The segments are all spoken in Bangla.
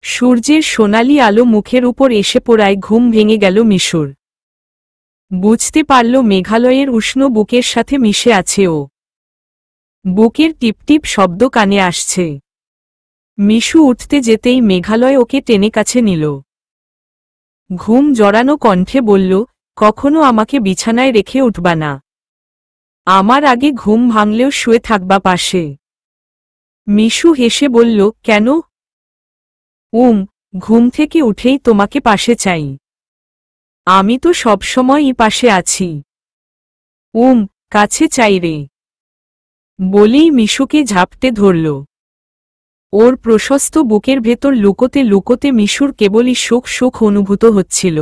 সূর্যের সোনালি আলো মুখের উপর এসে পড়ায় ঘুম ভেঙে গেল মিশুর। বুঝতে পারল মেঘালয়ের উষ্ণ বুকের সাথে মিশে আছে ও। বুকের টিপটিপ শব্দ কানে আসছে। মিশু উঠতে যেতেই মেঘালয় ওকে টেনে কাছে নিল। ঘুম জড়ানো কণ্ঠে বলল, কখনো আমাকে বিছানায় রেখে উঠবা না। আমার আগে ঘুম ভাঙলেও শুয়ে থাকবা পাশে। মিশু হেসে বলল, কেন? ঘুম থেকে উঠেই তোমাকে পাশে চাই। আমি তো সবসময়ই পাশে আছি। কাছে চাই রে। বলেই মিশুকে ঝাপটে ধরল। ওর প্রশস্ত বুকের ভেতর লুকোতে লুকোতে মিশুর কেবলই সুখ সুখ অনুভূত হচ্ছিল।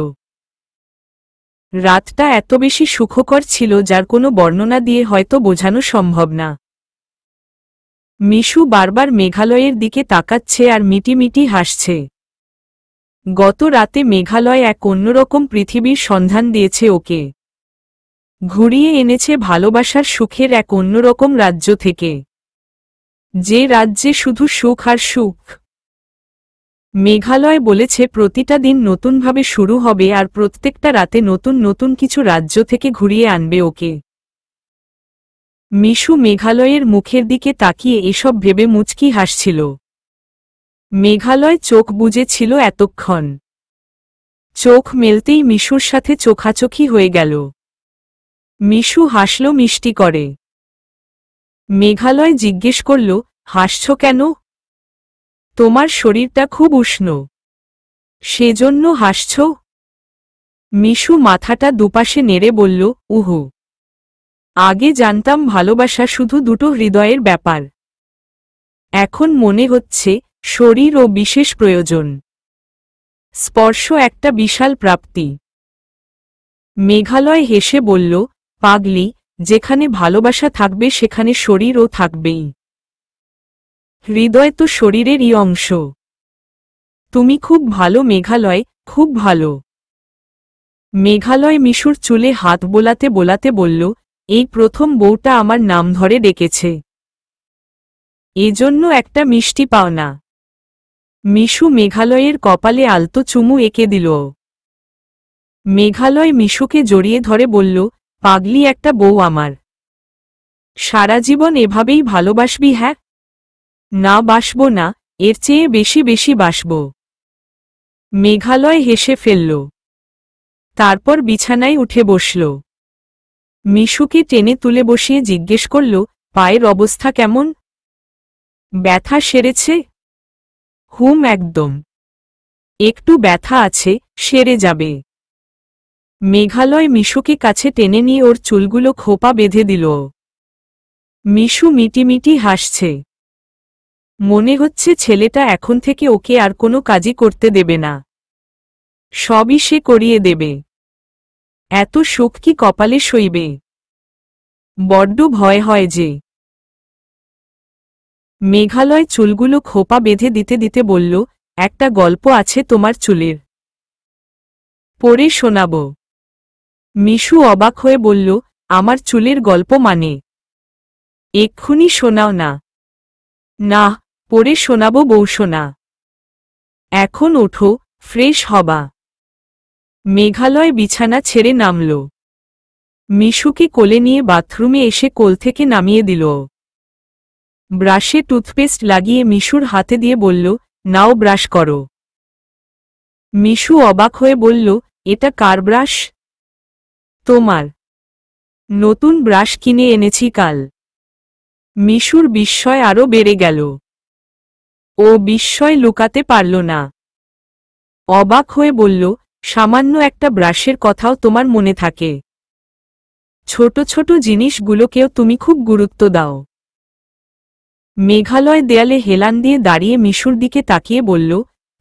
রাতটা এত বেশি সুখকর ছিল যার কোনো বর্ণনা দিয়ে হয়তো বোঝানো সম্ভব না। মিশু বারবার মেঘালয়ের দিকে তাকাচ্ছে আর মিটিমিটি হাসছে। গত রাতে মেঘালয় এক অন্যরকম পৃথিবীর সন্ধান দিয়েছে ওকে। ঘুরিয়ে এনেছে ভালোবাসার সুখের এক অন্যরকম রাজ্য থেকে, যে রাজ্যে শুধু সুখ আর সুখ। মেঘালয় বলেছে প্রতিটা দিন নতুনভাবে শুরু হবে আর প্রত্যেকটা রাতে নতুন নতুন কিছু রাজ্য থেকে ঘুরিয়ে আনবে ওকে। মিশু মেঘালয়ের মুখের দিকে তাকিয়ে এসব ভেবে মুচকি হাসছিল। মেঘালয় চোখ বুজেছিল এতক্ষণ। চোখ মেলতেই মিশুর সাথে চোখাচোখি হয়ে গেল। মিশু হাসল মিষ্টি করে। মেঘালয় জিজ্ঞেস করল, হাসছ কেন? তোমার শরীরটা খুব উষ্ণ, সেজন্য হাসছ? মিশু মাথাটা দুপাশে নেড়ে বলল, উহু। আগে জানতাম ভালোবাসা শুধু দুটো হৃদয়ের ব্যাপার। এখন মনে হচ্ছে শরীর ও বিশেষ প্রয়োজন। স্পর্শ একটা বিশাল প্রাপ্তি। মেঘালয় হেসে বলল, পাগলি, যেখানে ভালোবাসা থাকবে সেখানে শরীরও থাকবেই। হৃদয় তো শরীরেরই অংশ। তুমি খুব ভালো মেঘালয়, খুব ভালো। মেঘালয় মিশুর চুলে হাত বোলাতে বোলাতে বলল, এই প্রথম বউটা আমার নাম ধরে ডেকেছে। এজন্য একটা মিষ্টি পাওনা। মিশু মেঘালয়ের কপালে আলতো চুমু এঁকে দিল। মেঘালয় মিশুকে জড়িয়ে ধরে বলল, পাগলি একটা বউ আমার। সারা জীবন এভাবেই ভালোবাসবি? হ্যাঁ, না বাসব না, এর চেয়ে বেশি বেশি বাসব। মেঘালয় হেসে ফেলল। তারপর বিছানায় উঠে বসল। মিশুকে টেনে তুলে বসিয়ে জিজ্ঞেস করল, পায়ের অবস্থা কেমন? ব্যথা সেরেছে? একদম। একটু ব্যথা আছে, সেরে যাবে। মেঘালয় মিশুকে কাছে টেনে নিয়ে ওর চুলগুলো খোপা বেঁধে দিল। মিশু মিটিমিটি হাসছে। মনে হচ্ছে ছেলেটা এখন থেকে ওকে আর কোনো কাজই করতে দেবে না। সবই সে করিয়ে দেবে। এত সুখ কি কপালে সইবে? বড্ড ভয় হয় যে। মেঘালয় চুলগুলো খোপা বেঁধে দিতে দিতে বলল, একটা গল্প আছে তোমার চুলের, পড়ে শোনাব। মিশু অবাক হয়ে বলল, আমার চুলের গল্প মানে? এক্ষুনি শোনাও না। না, পড়ে শোনাব বউসোনা। এখন ওঠো, ফ্রেশ হবা। মেঘালয় বিছানা ছেড়ে নামল। মিশুকে কোলে নিয়ে বাথরুমে এসে কোল থেকে নামিয়ে দিল। ব্রাশে টুথপেস্ট লাগিয়ে মিশুর হাতে দিয়ে বলল, নাও ব্রাশ করো। মিশু অবাক হয়ে বলল, এটা কার ব্রাশ? তোমার। নতুন ব্রাশ কিনে এনেছি কাল। মিশুর বিস্ময় আরও বেড়ে গেল। ও বিস্ময় লুকাতে পারল না। অবাক হয়ে বলল, সামান্য একটা ব্রাশের কথাও তোমার মনে থাকে? ছোট ছোট জিনিসগুলোকেও তুমি খুব গুরুত্ব দাও। মেঘালয় দেয়ালে হেলান দিয়ে দাঁড়িয়ে মিশুর দিকে তাকিয়ে বলল,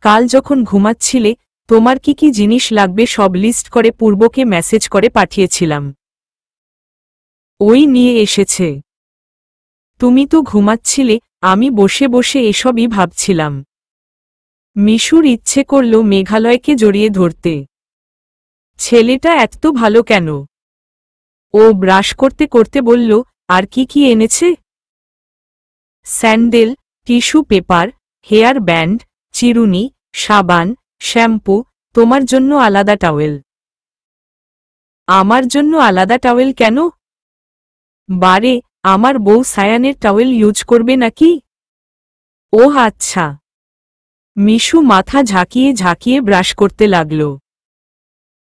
কাল যখন ঘুমাচ্ছিলে তোমার কি কি জিনিস লাগবে সব লিস্ট করে পূর্বকে মেসেজ করে পাঠিয়েছিলাম। ওই নিয়ে এসেছে। তুমি তো ঘুমাচ্ছিলে, আমি বসে বসে এসবই ভাবছিলাম। মিশুর ইচ্ছে করল মেঘালয়কে জড়িয়ে ধরতে। ছেলেটা এত ভালো কেন? ও ব্রাশ করতে করতে বলল, আর কি কি এনেছে? Sandal, tissue paper, hair band, চিরুনি, সাবান, শ্যাম্পু, তোমার জন্য আলাদা টাওয়েল। আমার জন্য আলাদা টাওয়েল কেন? বারে, আমার বউ সায়ানের টাওয়েল ইউজ করবে নাকি? ওহ আচ্ছা। মিশু মাথা ঝাঁকিয়ে ঝাঁকিয়ে ব্রাশ করতে লাগল।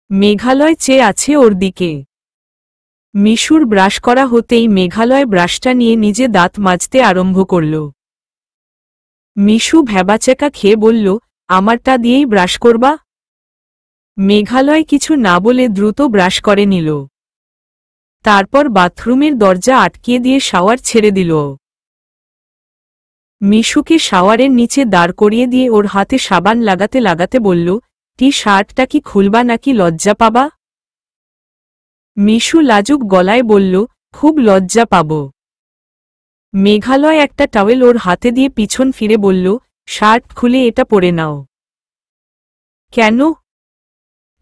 মেঘালয় চেয়ে আছে ওর দিকে। মিশুর ব্রাশ করা হতেই মেঘালয় ব্রাশটা নিয়ে নিজে দাঁত মাজতে আরম্ভ করল। মিশু ভ্যাবাচেকা খেয়ে বলল, আমারটা দিয়েই ব্রাশ করবা? মেঘালয় কিছু না বলে দ্রুত ব্রাশ করে নিল। তারপর বাথরুমের দরজা আটকিয়ে দিয়ে শাওয়ার ছেড়ে দিল। মিশুকে শাওয়ারের নিচে দাঁড় করিয়ে দিয়ে ওর হাতে সাবান লাগাতে লাগাতে বলল, টি শার্টটা কি খুলবা নাকি লজ্জা পাবা? মিশু লাজুক গলায় বলল, খুব লজ্জা পাব। মেঘালয় একটা টাওয়েল ওর হাতে দিয়ে পিছন ফিরে বলল, শার্ট খুলে এটা পরে নাও। কেন?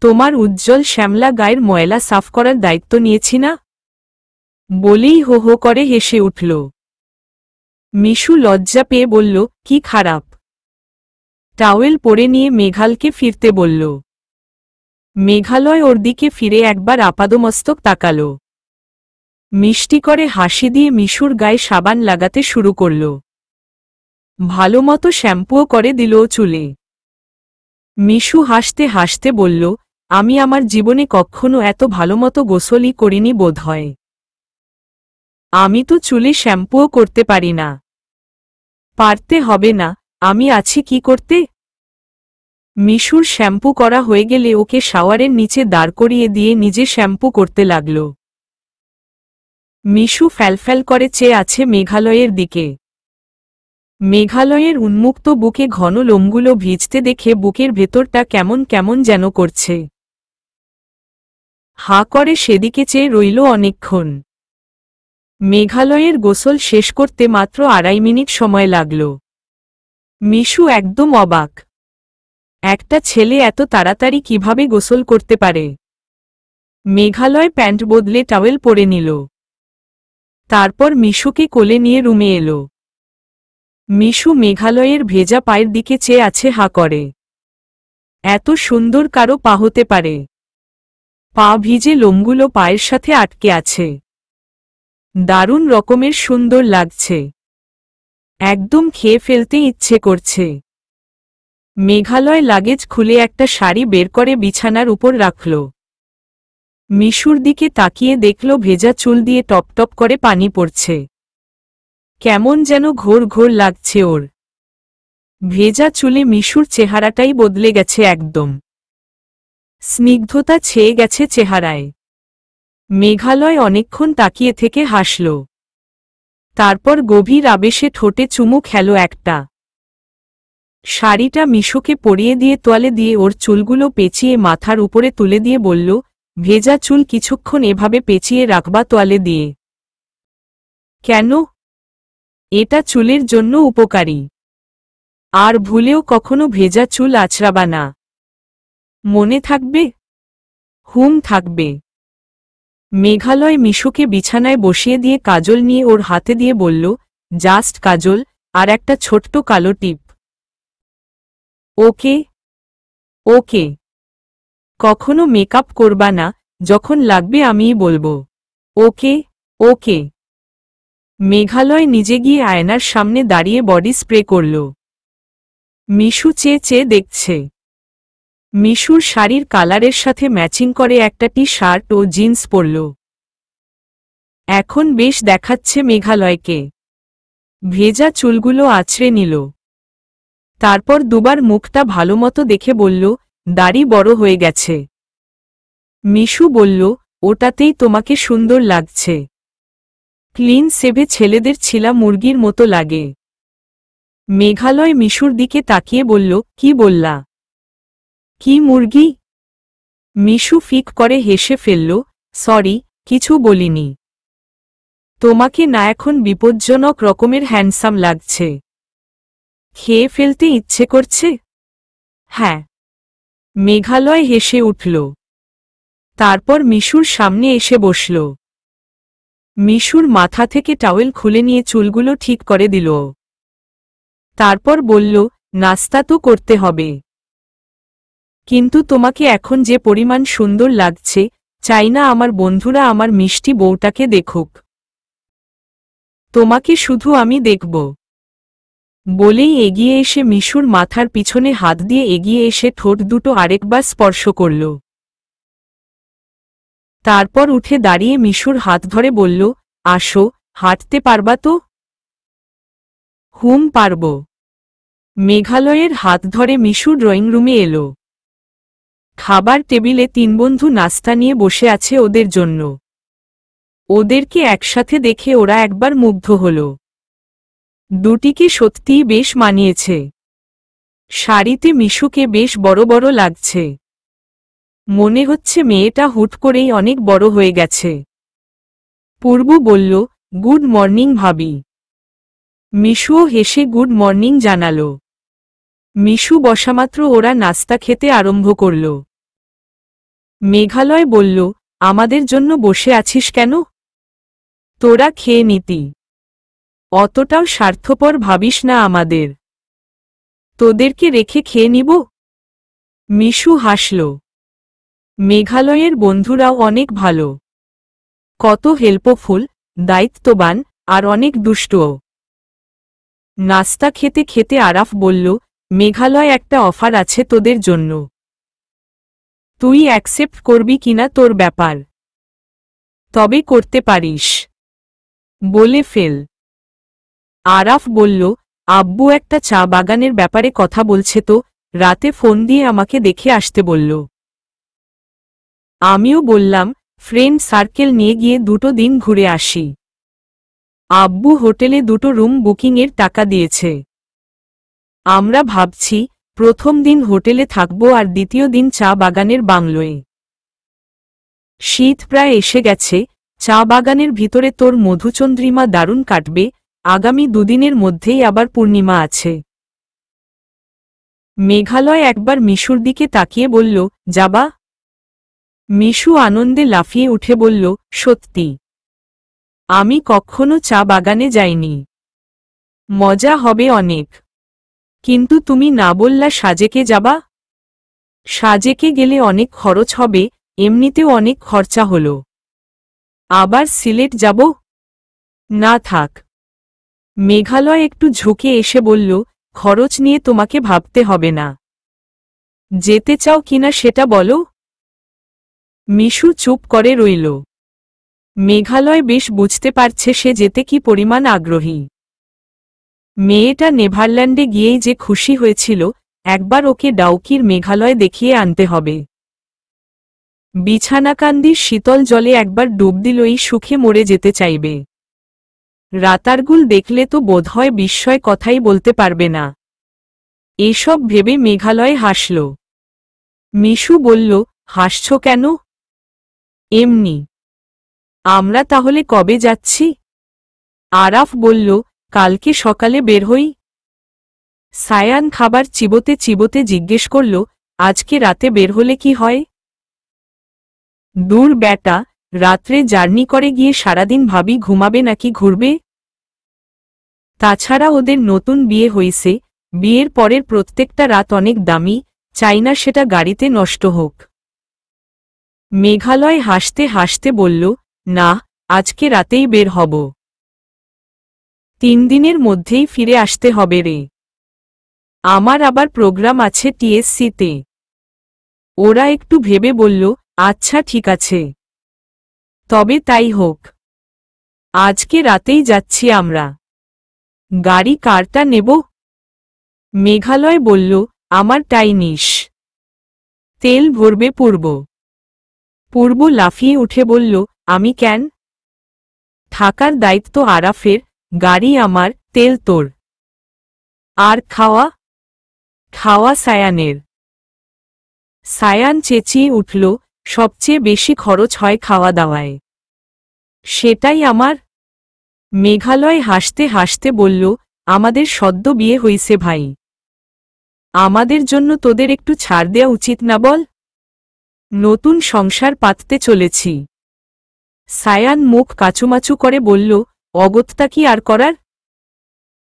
তোমার উজ্জ্বল শ্যামলা গায়ের ময়লা সাফ করার দায়িত্ব নিয়েছি না? বলেই হো হো করে হেসে উঠল। মিশু লজ্জা পেয়ে বলল, কি খারাপ? টাওয়েল পরে নিয়ে মেঘালকে ফিরতে বলল। মেঘালয় ওর দিকে ফিরে একবার আপাদমস্তক তাকাল। মিষ্টি করে হাসি দিয়ে মিশুর গায়ে সাবান লাগাতে শুরু করল। ভালোমতো শ্যাম্পুও করে দিল চুলে। মিশু হাসতে হাসতে বলল, আমি আমার জীবনে কখনো এত ভালোমতো গোসলই করিনি বোধহয়। আমি তো চুলে শ্যাম্পুও করতে পারি না। পারতে হবে না, আমি আছি কি করতে? মিশুর শ্যাম্পু করা হয়ে গেলে ওকে শাওয়ারের নিচে দাঁড় করিয়ে দিয়ে নিজে শ্যাম্পু করতে লাগল। মিশু ফ্যালফ্যাল করে চেয়ে আছে মেঘালয়ের দিকে। মেঘালয়ের উন্মুক্ত বুকে ঘন লোমগুলো ভিজতে দেখে বুকের ভেতরটা কেমন কেমন যেন করছে। হাঁ করে সেদিকে চেয়ে রইল অনেকক্ষণ। মেঘালয়ের গোসল শেষ করতে মাত্র 2.5 মিনিট সময় লাগল। মিশু একদম অবাক। একটা ছেলে এত তাড়াতাড়ি কিভাবে গোসল করতে পারে? মেঘালয় প্যান্ট বদলে টাওয়েল পরে নিল। তারপর মিশুকে কোলে নিয়ে রুমে এলো। মিশু মেঘালয়ের ভেজা পায়ের দিকে চেয়ে আছে হাঁ করে। এত সুন্দর কারো পা হতে পারে? পা ভিজে লোমগুলো পায়ের সাথে আটকে আছে। দারুণ রকমের সুন্দর লাগছে। একদম খেয়ে ফেলতে ইচ্ছে করছে। মেঘালয় লাগেজ খুলে একটা শাড়ি বের করে বিছানার উপর রাখল। মিশুর দিকে তাকিয়ে দেখল ভেজা চুল দিয়ে টপটপ করে পানি পড়ছে। কেমন যেন ঘোর ঘোর লাগছে ওর। ভেজা চুলে মিশুর চেহারাটাই বদলে গেছে একদম। স্নিগ্ধতা ছেয়ে গেছে চেহারায়। মেঘালয় অনেকক্ষণ তাকিয়ে থেকে হাসল। তারপর গভীর আবেশে ঠোঁটে চুমু খেল একটা। শাড়িটা মিশুকে পরিয়ে দিয়ে তোয়ালে দিয়ে ওর চুলগুলো পেঁচিয়ে মাথার উপরে তুলে দিয়ে বলল, ভেজা চুল কিছুক্ষণ এভাবে পেঁচিয়ে রাখবা তোয়ালে দিয়ে। কেন? এটা চুলের জন্য উপকারী। আর ভুলেও কখনো ভেজা চুল আঁচড়াবা না। মনে থাকবে? হুম থাকবে। মেঘালয় মিশুকে বিছানায় বসিয়ে দিয়ে কাজল নিয়ে ওর হাতে দিয়ে বলল, জাস্ট কাজল, আর একটা ছোট্ট কালো টিপ। ওকে? ওকে। কখনো মেকআপ করবা না, যখন লাগবে আমিই বলবো। ওকে? ওকে। মেঘালয় নিজে গিয়ে আয়নার সামনে দাঁড়িয়ে বডি স্প্রে করল। মিশু চেয়ে চেয়ে দেখছে। মিশুর শাড়ির কালারের সাথে ম্যাচিং করে একটা টি শার্ট ও জিন্স পরল। এখন বেশ দেখাচ্ছে মেঘালয়কে। ভেজা চুলগুলো আছড়ে নিল। তারপর দুবার মুখটা ভালোমতো দেখে বলল, দাড়ি বড় হয়ে গেছে। মিশু বলল, ওটাতেই তোমাকে সুন্দর লাগছে। ক্লিন সেভে ছেলেদের ছিলা মুরগির মতো লাগে। মেঘালয় মিশুর দিকে তাকিয়ে বলল, কি বললা? কি মুরগি? মিশু ফিক করে হেসে ফেলল, সরি, কিছু বলিনি। তোমাকে না এখন বিপজ্জনক রকমের হ্যান্ডসাম লাগছে। খেয়ে ফেলতে ইচ্ছে করছে? হ্যাঁ। মেঘালয় হেসে উঠল। তারপর মিশুর সামনে এসে বসল। মিশুর মাথা থেকে টাওয়েল খুলে নিয়ে চুলগুলো ঠিক করে দিল। তারপর বলল, নাস্তা তো করতে হবে। কিন্তু তোমাকে এখন যে পরিমাণ সুন্দর লাগছে, চাই না আমার বন্ধুরা আমার মিষ্টি বউটাকে দেখুক। তোমাকে শুধু আমি দেখব। বলেই এগিয়ে এসে মিশুর মাথার পিছনে হাত দিয়ে এগিয়ে এসে ঠোঁট দুটো আরেকবার স্পর্শ করল। তারপর উঠে দাঁড়িয়ে মিশুর হাত ধরে বলল, আসো, হাঁটতে পারবা তো? হুম, পারব। মেঘালয়ের হাত ধরে মিশু ড্রয়িং রুমে এলো। খাবার টেবিলে তিন বন্ধু নাস্তা নিয়ে বসে আছে ওদের জন্য। ওদেরকে একসাথে দেখে ওরা একবার মুগ্ধ হল। দুটিকে সত্যিই বেশ মানিয়েছে। শাড়িতে মিশুকে বেশ বড় বড় লাগছে। মনে হচ্ছে মেয়েটা হুট করেই অনেক বড় হয়ে গেছে। পূর্ব বলল, গুড মর্নিং ভাবি। মিশুও হেসে গুড মর্নিং জানাল। মিশু বসামাত্র ওরা নাস্তা খেতে আরম্ভ করল। মেঘালয় বলল, আমাদের জন্য বসে আছিস কেন? তোরা খেয়ে নিতি। অতটাও স্বার্থপর ভাবিস না আমাদের। তোদেরকে রেখে খেয়ে নিব? মিশু হাসল। মেঘালয়ের বন্ধুরাও অনেক ভালো। কত হেল্পফুল, দায়িত্ববান, আর অনেক দুষ্টও। নাস্তা খেতে খেতে আরাফ বলল, মেঘালয় একটা অফার আছে তোদের জন্য। তুই অ্যাকসেপ্ট করবি কিনা তোর ব্যাপার। তবে করতে পারিস। বলে ফেল। আরাফ বলল, আব্বু একটা চা বাগানের ব্যাপারে কথা বলছে তো, রাতে ফোন দিয়ে আমাকে দেখে আসতে বলল। আমিও বললাম, ফ্রেন্ড সার্কেল নিয়ে গিয়ে 2 দিন ঘুরে আসি। আব্বু হোটেলে 2 রুম বুকিংয়ের টাকা দিয়েছে। আমরা ভাবছি, প্রথম দিন হোটেলে থাকব আর দ্বিতীয় দিন চা বাগানের বাংলোয়। শীত প্রায় এসে গেছে, চা বাগানের ভিতরে তোর মধুচন্দ্রিমা দারুণ কাটবে। আগামী 2 দিনের মধ্যেই আবার পূর্ণিমা আছে। মেঘালয় একবার মিশুর দিকে তাকিয়ে বলল, যাবা? মিশু আনন্দে লাফিয়ে উঠে বলল, সত্যি। আমি কখনো চা বাগানে যাইনি। মজা হবে অনেক। কিন্তু তুমি না বললা সাজেকে যাবা? সাজেকে গেলে অনেক খরচ হবে, এমনিতেও অনেক খরচা হলো। আবার সিলেট যাব? না থাক। মেঘালয় একটু ঝুঁকে এসে বলল, খরচ নিয়ে তোমাকে ভাবতে হবে না। যেতে চাও কিনা সেটা বলো। মিশু চুপ করে রইল। মেঘালয় বেশ বুঝতে পারছে সে যেতে কি পরিমাণ আগ্রহী। মেয়েটা নেভারল্যান্ডে গিয়েই যে খুশি হয়েছিল, একবার ওকে ডাউকির মেঘালয় দেখিয়ে আনতে হবে। বিছানাকান্দির শীতল জলে একবার ডুব দিলই সুখে মরে যেতে চাইবে। রাতারগুল দেখলে তো বোধহয় বিস্ময় কথাই বলতে পারবে না। এসব ভেবে মেঘালয় হাসল। মিশু বলল, হাসছ কেন? এমনি। আমরা তাহলে কবে যাচ্ছি? আরাফ বলল, কালকে সকালে বের হই। সায়ান খাবার চিবোতে চিবোতে জিজ্ঞেস করল, আজকে রাতে বের হলে কি হয়? দূর ব্যাটা, রাত্রে জার্নি করে গিয়ে সারাদিন ভাবি ঘুমাবে নাকি ঘুরবে? তাছাড়া ওদের নতুন বিয়ে হইছে, বিয়ের পরের প্রত্যেকটা রাত অনেক দামি, চাই না সেটা গাড়িতে নষ্ট হোক। মেঘালয় হাসতে হাসতে বলল, না, আজকে রাতেই বের হব। 3 দিনের মধ্যেই ফিরে আসতে হবে রে। আমার আবার প্রোগ্রাম আছে টিএসসিতে। ওরা একটু ভেবে বলল, আচ্ছা ঠিক আছে। তবে তাই হোক। আজকে রাতেই যাচ্ছি আমরা। গাড়ি কারটা নেব? মেঘালয় বলল, আমার টাই নিস। তেল ভরবে পূর্ব। পূর্ব লাফিয়ে উঠে বলল, আমি কেন? থাকার দায়িত্ব আরাফের, গাড়ি আমার, তেল তোর। আর খাওয়া? খাওয়া সায়ানের। সায়ান চেঁচিয়ে উঠল, সবচেয়ে বেশি খরচ হয় খাওয়া দাওয়ায়। সেটাই আমার। মেঘালয় হাসতে হাসতে বলল, আমাদের সদ্য বিয়ে হইছে ভাই। আমাদের জন্য তোদের একটু ছাড় দেয়া উচিত না বল? নতুন সংসার পাততে চলেছি। সায়ান মুখ কাচুমাচু করে বলল, অগত্যা কি আর করার?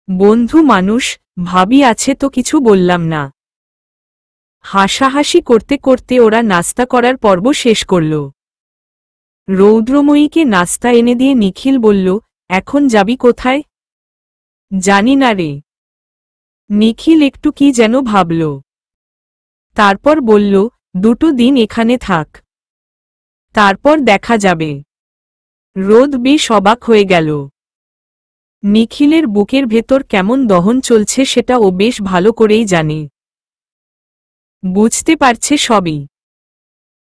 বন্ধু মানুষ, ভাবি আছে তো কিছু বললাম না। হাসাহাসি করতে করতে ওরা নাস্তা করার পর্ব শেষ করল। রৌদ্রময়ীকে নাস্তা এনে দিয়ে নিখিল বলল, এখন যাবি কোথায়? জানি না রে। নিখিল একটু কি যেন ভাবল। তারপর বলল, 2 দিন এখানে থাক, তারপর দেখা যাবে। রোদ বেশ অবাক হয়ে গেল। নিখিলের বুকের ভেতর কেমন দহন চলছে সেটা ও বেশ ভালো করেই জানে। বুঝতে পারছে সবই।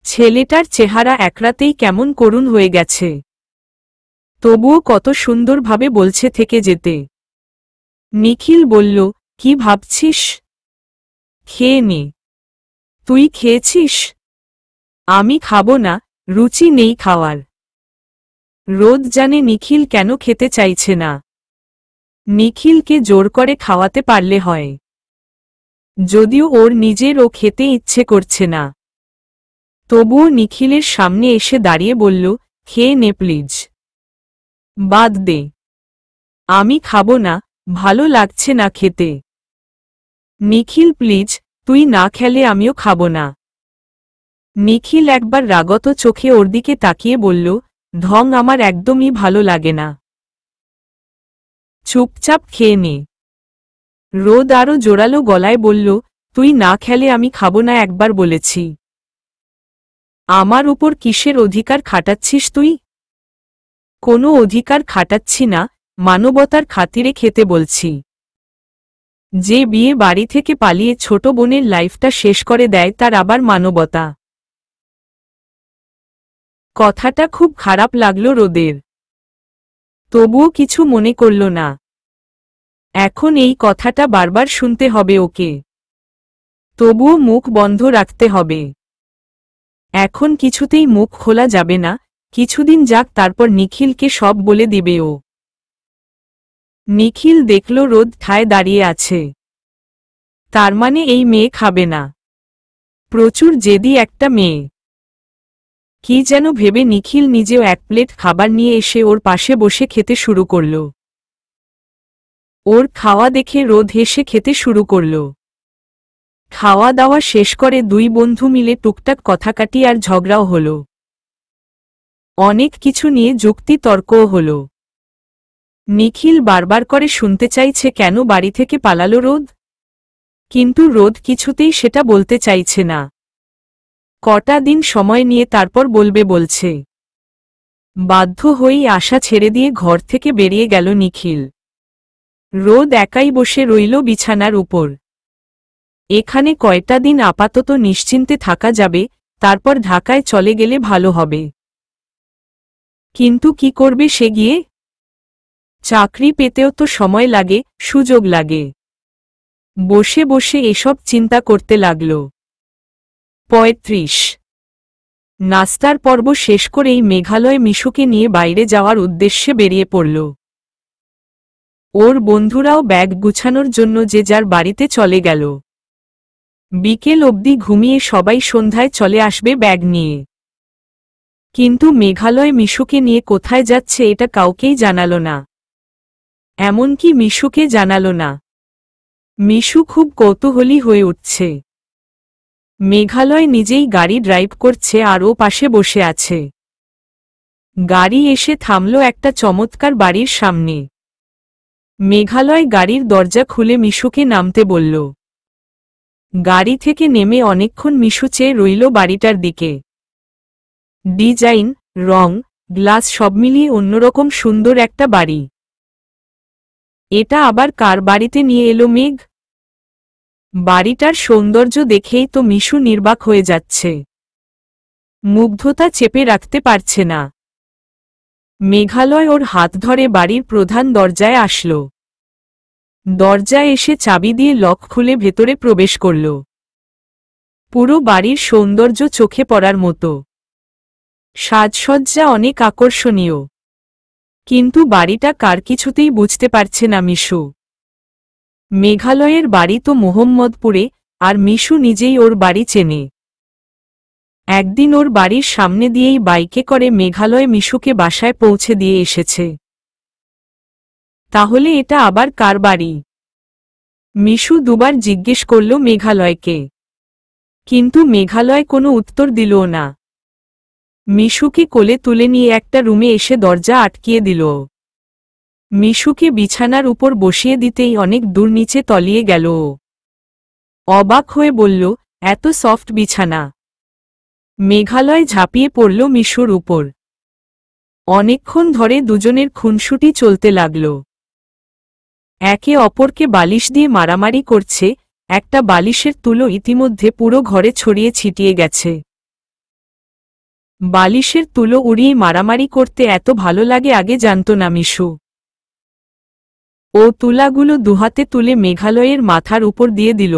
ছেলেটার চেহারা একরাতেই কেমন করুণ হয়ে গেছে, তবুও কত সুন্দরভাবে বলছে থেকে যেতে। নিখিল বলল, কি ভাবছিস? খেয়ে নে। তুই খেয়েছিস? আমি খাবো না, রুচি নেই খাওয়ার। রোদ জানে নিখিল কেন খেতে চাইছে না। নিখিলকে জোর করে খাওয়াতে পারলে হয়, যদিও ওর নিজেরও খেতে ইচ্ছে করছে না। তবুও নিখিলের সামনে এসে দাঁড়িয়ে বলল, খেয়ে নে প্লিজ। বাদ দে, আমি খাবো না, ভালো লাগছে না খেতে। নিখিল প্লিজ, তুই না খেলে আমিও খাবো না। নিখিল একবার রাগত চোখে ওর দিকে তাকিয়ে বলল, ঢং আমার একদমই ভালো লাগে না, চুপচাপ খেয়ে নে। রোদ আরও জোরালো গলায় বলল, তুই না খেলে আমি খাবো না একবার বলেছি। আমার উপর কিসের অধিকার খাটাচ্ছিস তুই? কোনো অধিকার খাটাচ্ছি না, মানবতার খাতিরে খেতে বলছি। যে বিয়ে বাড়ি থেকে পালিয়ে ছোট বোনের লাইফটা শেষ করে দেয় তার আবার মানবতা? কথাটা খুব খারাপ লাগলো রোদের, তবুও কিছু মনে করল না। এখন এই কথাটা বারবার শুনতে হবে ওকে, তবুও মুখ বন্ধ রাখতে হবে। এখন কিছুতেই মুখ খোলা যাবে না, কিছুদিন যাক, তারপর নিখিলকে সব বলে দিবে ও। নিখিল দেখল রোদ ঠায় দাঁড়িয়ে আছে, তার মানে এই মেয়ে খাবে না। প্রচুর জেদি একটা মেয়ে। কি যেন ভেবে নিখিল নিজেও এক প্লেট খাবার নিয়ে এসে ওর পাশে বসে খেতে শুরু করল। ওর খাওয়া দেখে রোদ হেসে খেতে শুরু করল। খাওয়া দাওয়া শেষ করে দুই বন্ধু মিলে টুকটাক কথাকাটি আর ঝগড়াও হল। অনেক কিছু নিয়ে যুক্তি তর্কও হল। নিখিল বারবার করে শুনতে চাইছে কেন বাড়ি থেকে পালালো রোদ, কিন্তু রোদ কিছুতেই সেটা বলতে চাইছে না। কটা দিন সময় নিয়ে তারপর বলবে বলছে। বাধ্য হয়েই আশা ছেড়ে দিয়ে ঘর থেকে বেরিয়ে গেল নিখিল। রোদ একাই বসে রইল বিছানার উপর। এখানে কয়টা দিন আপাতত নিশ্চিন্তে থাকা যাবে, তারপর ঢাকায় চলে গেলে ভালো হবে। কিন্তু কি করবে সে গিয়ে? চাকরি পেতেও তো সময় লাগে, সুযোগ লাগে। বসে বসে এসব চিন্তা করতে লাগল। ৩৫। নাস্তার পর্ব শেষ করেই মেঘালয় মিশুকে নিয়ে বাইরে যাওয়ার উদ্দেশ্যে বেরিয়ে পড়ল। ওর বন্ধুরাও ব্যাগ গুছানোর জন্য যে যার বাড়িতে চলে গেল। বিকেল অবধি ঘুমিয়ে সবাই সন্ধ্যায় চলে আসবে ব্যাগ নিয়ে। কিন্তু মেঘালয় মিশুকে নিয়ে কোথায় যাচ্ছে এটা কাউকেই জানাল না, এমনকি মিশুকে জানাল না। মিশু খুব কৌতূহলী হয়ে উঠছে। মেঘালয় নিজেই গাড়ি ড্রাইভ করছে আর ও পাশে বসে আছে। গাড়ি এসে থামল একটা চমৎকার বাড়ির সামনে। মেঘালয় গাড়ির দরজা খুলে মিশুকে নামতে বলল। গাড়ি থেকে নেমে অনেকক্ষণ মিশু চেয়ে রইল বাড়িটার দিকে। ডিজাইন, রং, গ্লাস সব মিলিয়ে অন্যরকম সুন্দর একটা বাড়ি। এটা আবার কার বাড়িতে নিয়ে এলো মেঘ? বাড়িটার সৌন্দর্য দেখেই তো মিশু নির্বাক হয়ে যাচ্ছে, মুগ্ধতা চেপে রাখতে পারছে না। মেঘালয় ওর হাত ধরে বাড়ির প্রধান দরজায় আসল। দরজায় এসে চাবি দিয়ে লক খুলে ভেতরে প্রবেশ করল। পুরো বাড়ির সৌন্দর্য চোখে পড়ার মতো। সাজসজ্জা অনেক আকর্ষণীয়, কিন্তু বাড়িটা কার কিছুতেই বুঝতে পারছে না মিশু। মেঘালয়ের বাড়ি তো মোহাম্মদপুরে, আর মিশু নিজেই ওর বাড়ি চেনে। একদিন ওর বাড়ির সামনে দিয়েই বাইকে করে মেঘালয় মিশুকে বাসায় পৌঁছে দিয়ে এসেছে। তাহলে এটা আবার কার বাড়ি? মিশু দুবার জিজ্ঞেস করল মেঘালয়কে। কিন্তু মেঘালয় কোনো উত্তর দিলও না। মিশুকে কোলে তুলে নিয়ে একটা রুমে এসে দরজা আটকিয়ে দিল। মিশুকে বিছানার উপর বসিয়ে দিতেই অনেক দূর নিচে তলিয়ে গেল। অবাক হয়ে বলল, এত সফট বিছানা। মেঘালয় ঝাঁপিয়ে পড়ল মিশুর উপর। অনেকক্ষণ ধরে দুজনের খুনসুটি চলতে লাগল। একে অপরকে বালিশ দিয়ে মারামারি করছে, একটা বালিশের তুলো ইতিমধ্যে পুরো ঘরে ছড়িয়ে ছিটিয়ে গেছে। বালিশের তুলো উড়িয়ে মারামারি করতে এত ভালো লাগে আগে জানত না মিশু। ও তুলাগুলো দুহাতে তুলে মেঘালয়ের মাথার উপর দিয়ে দিল।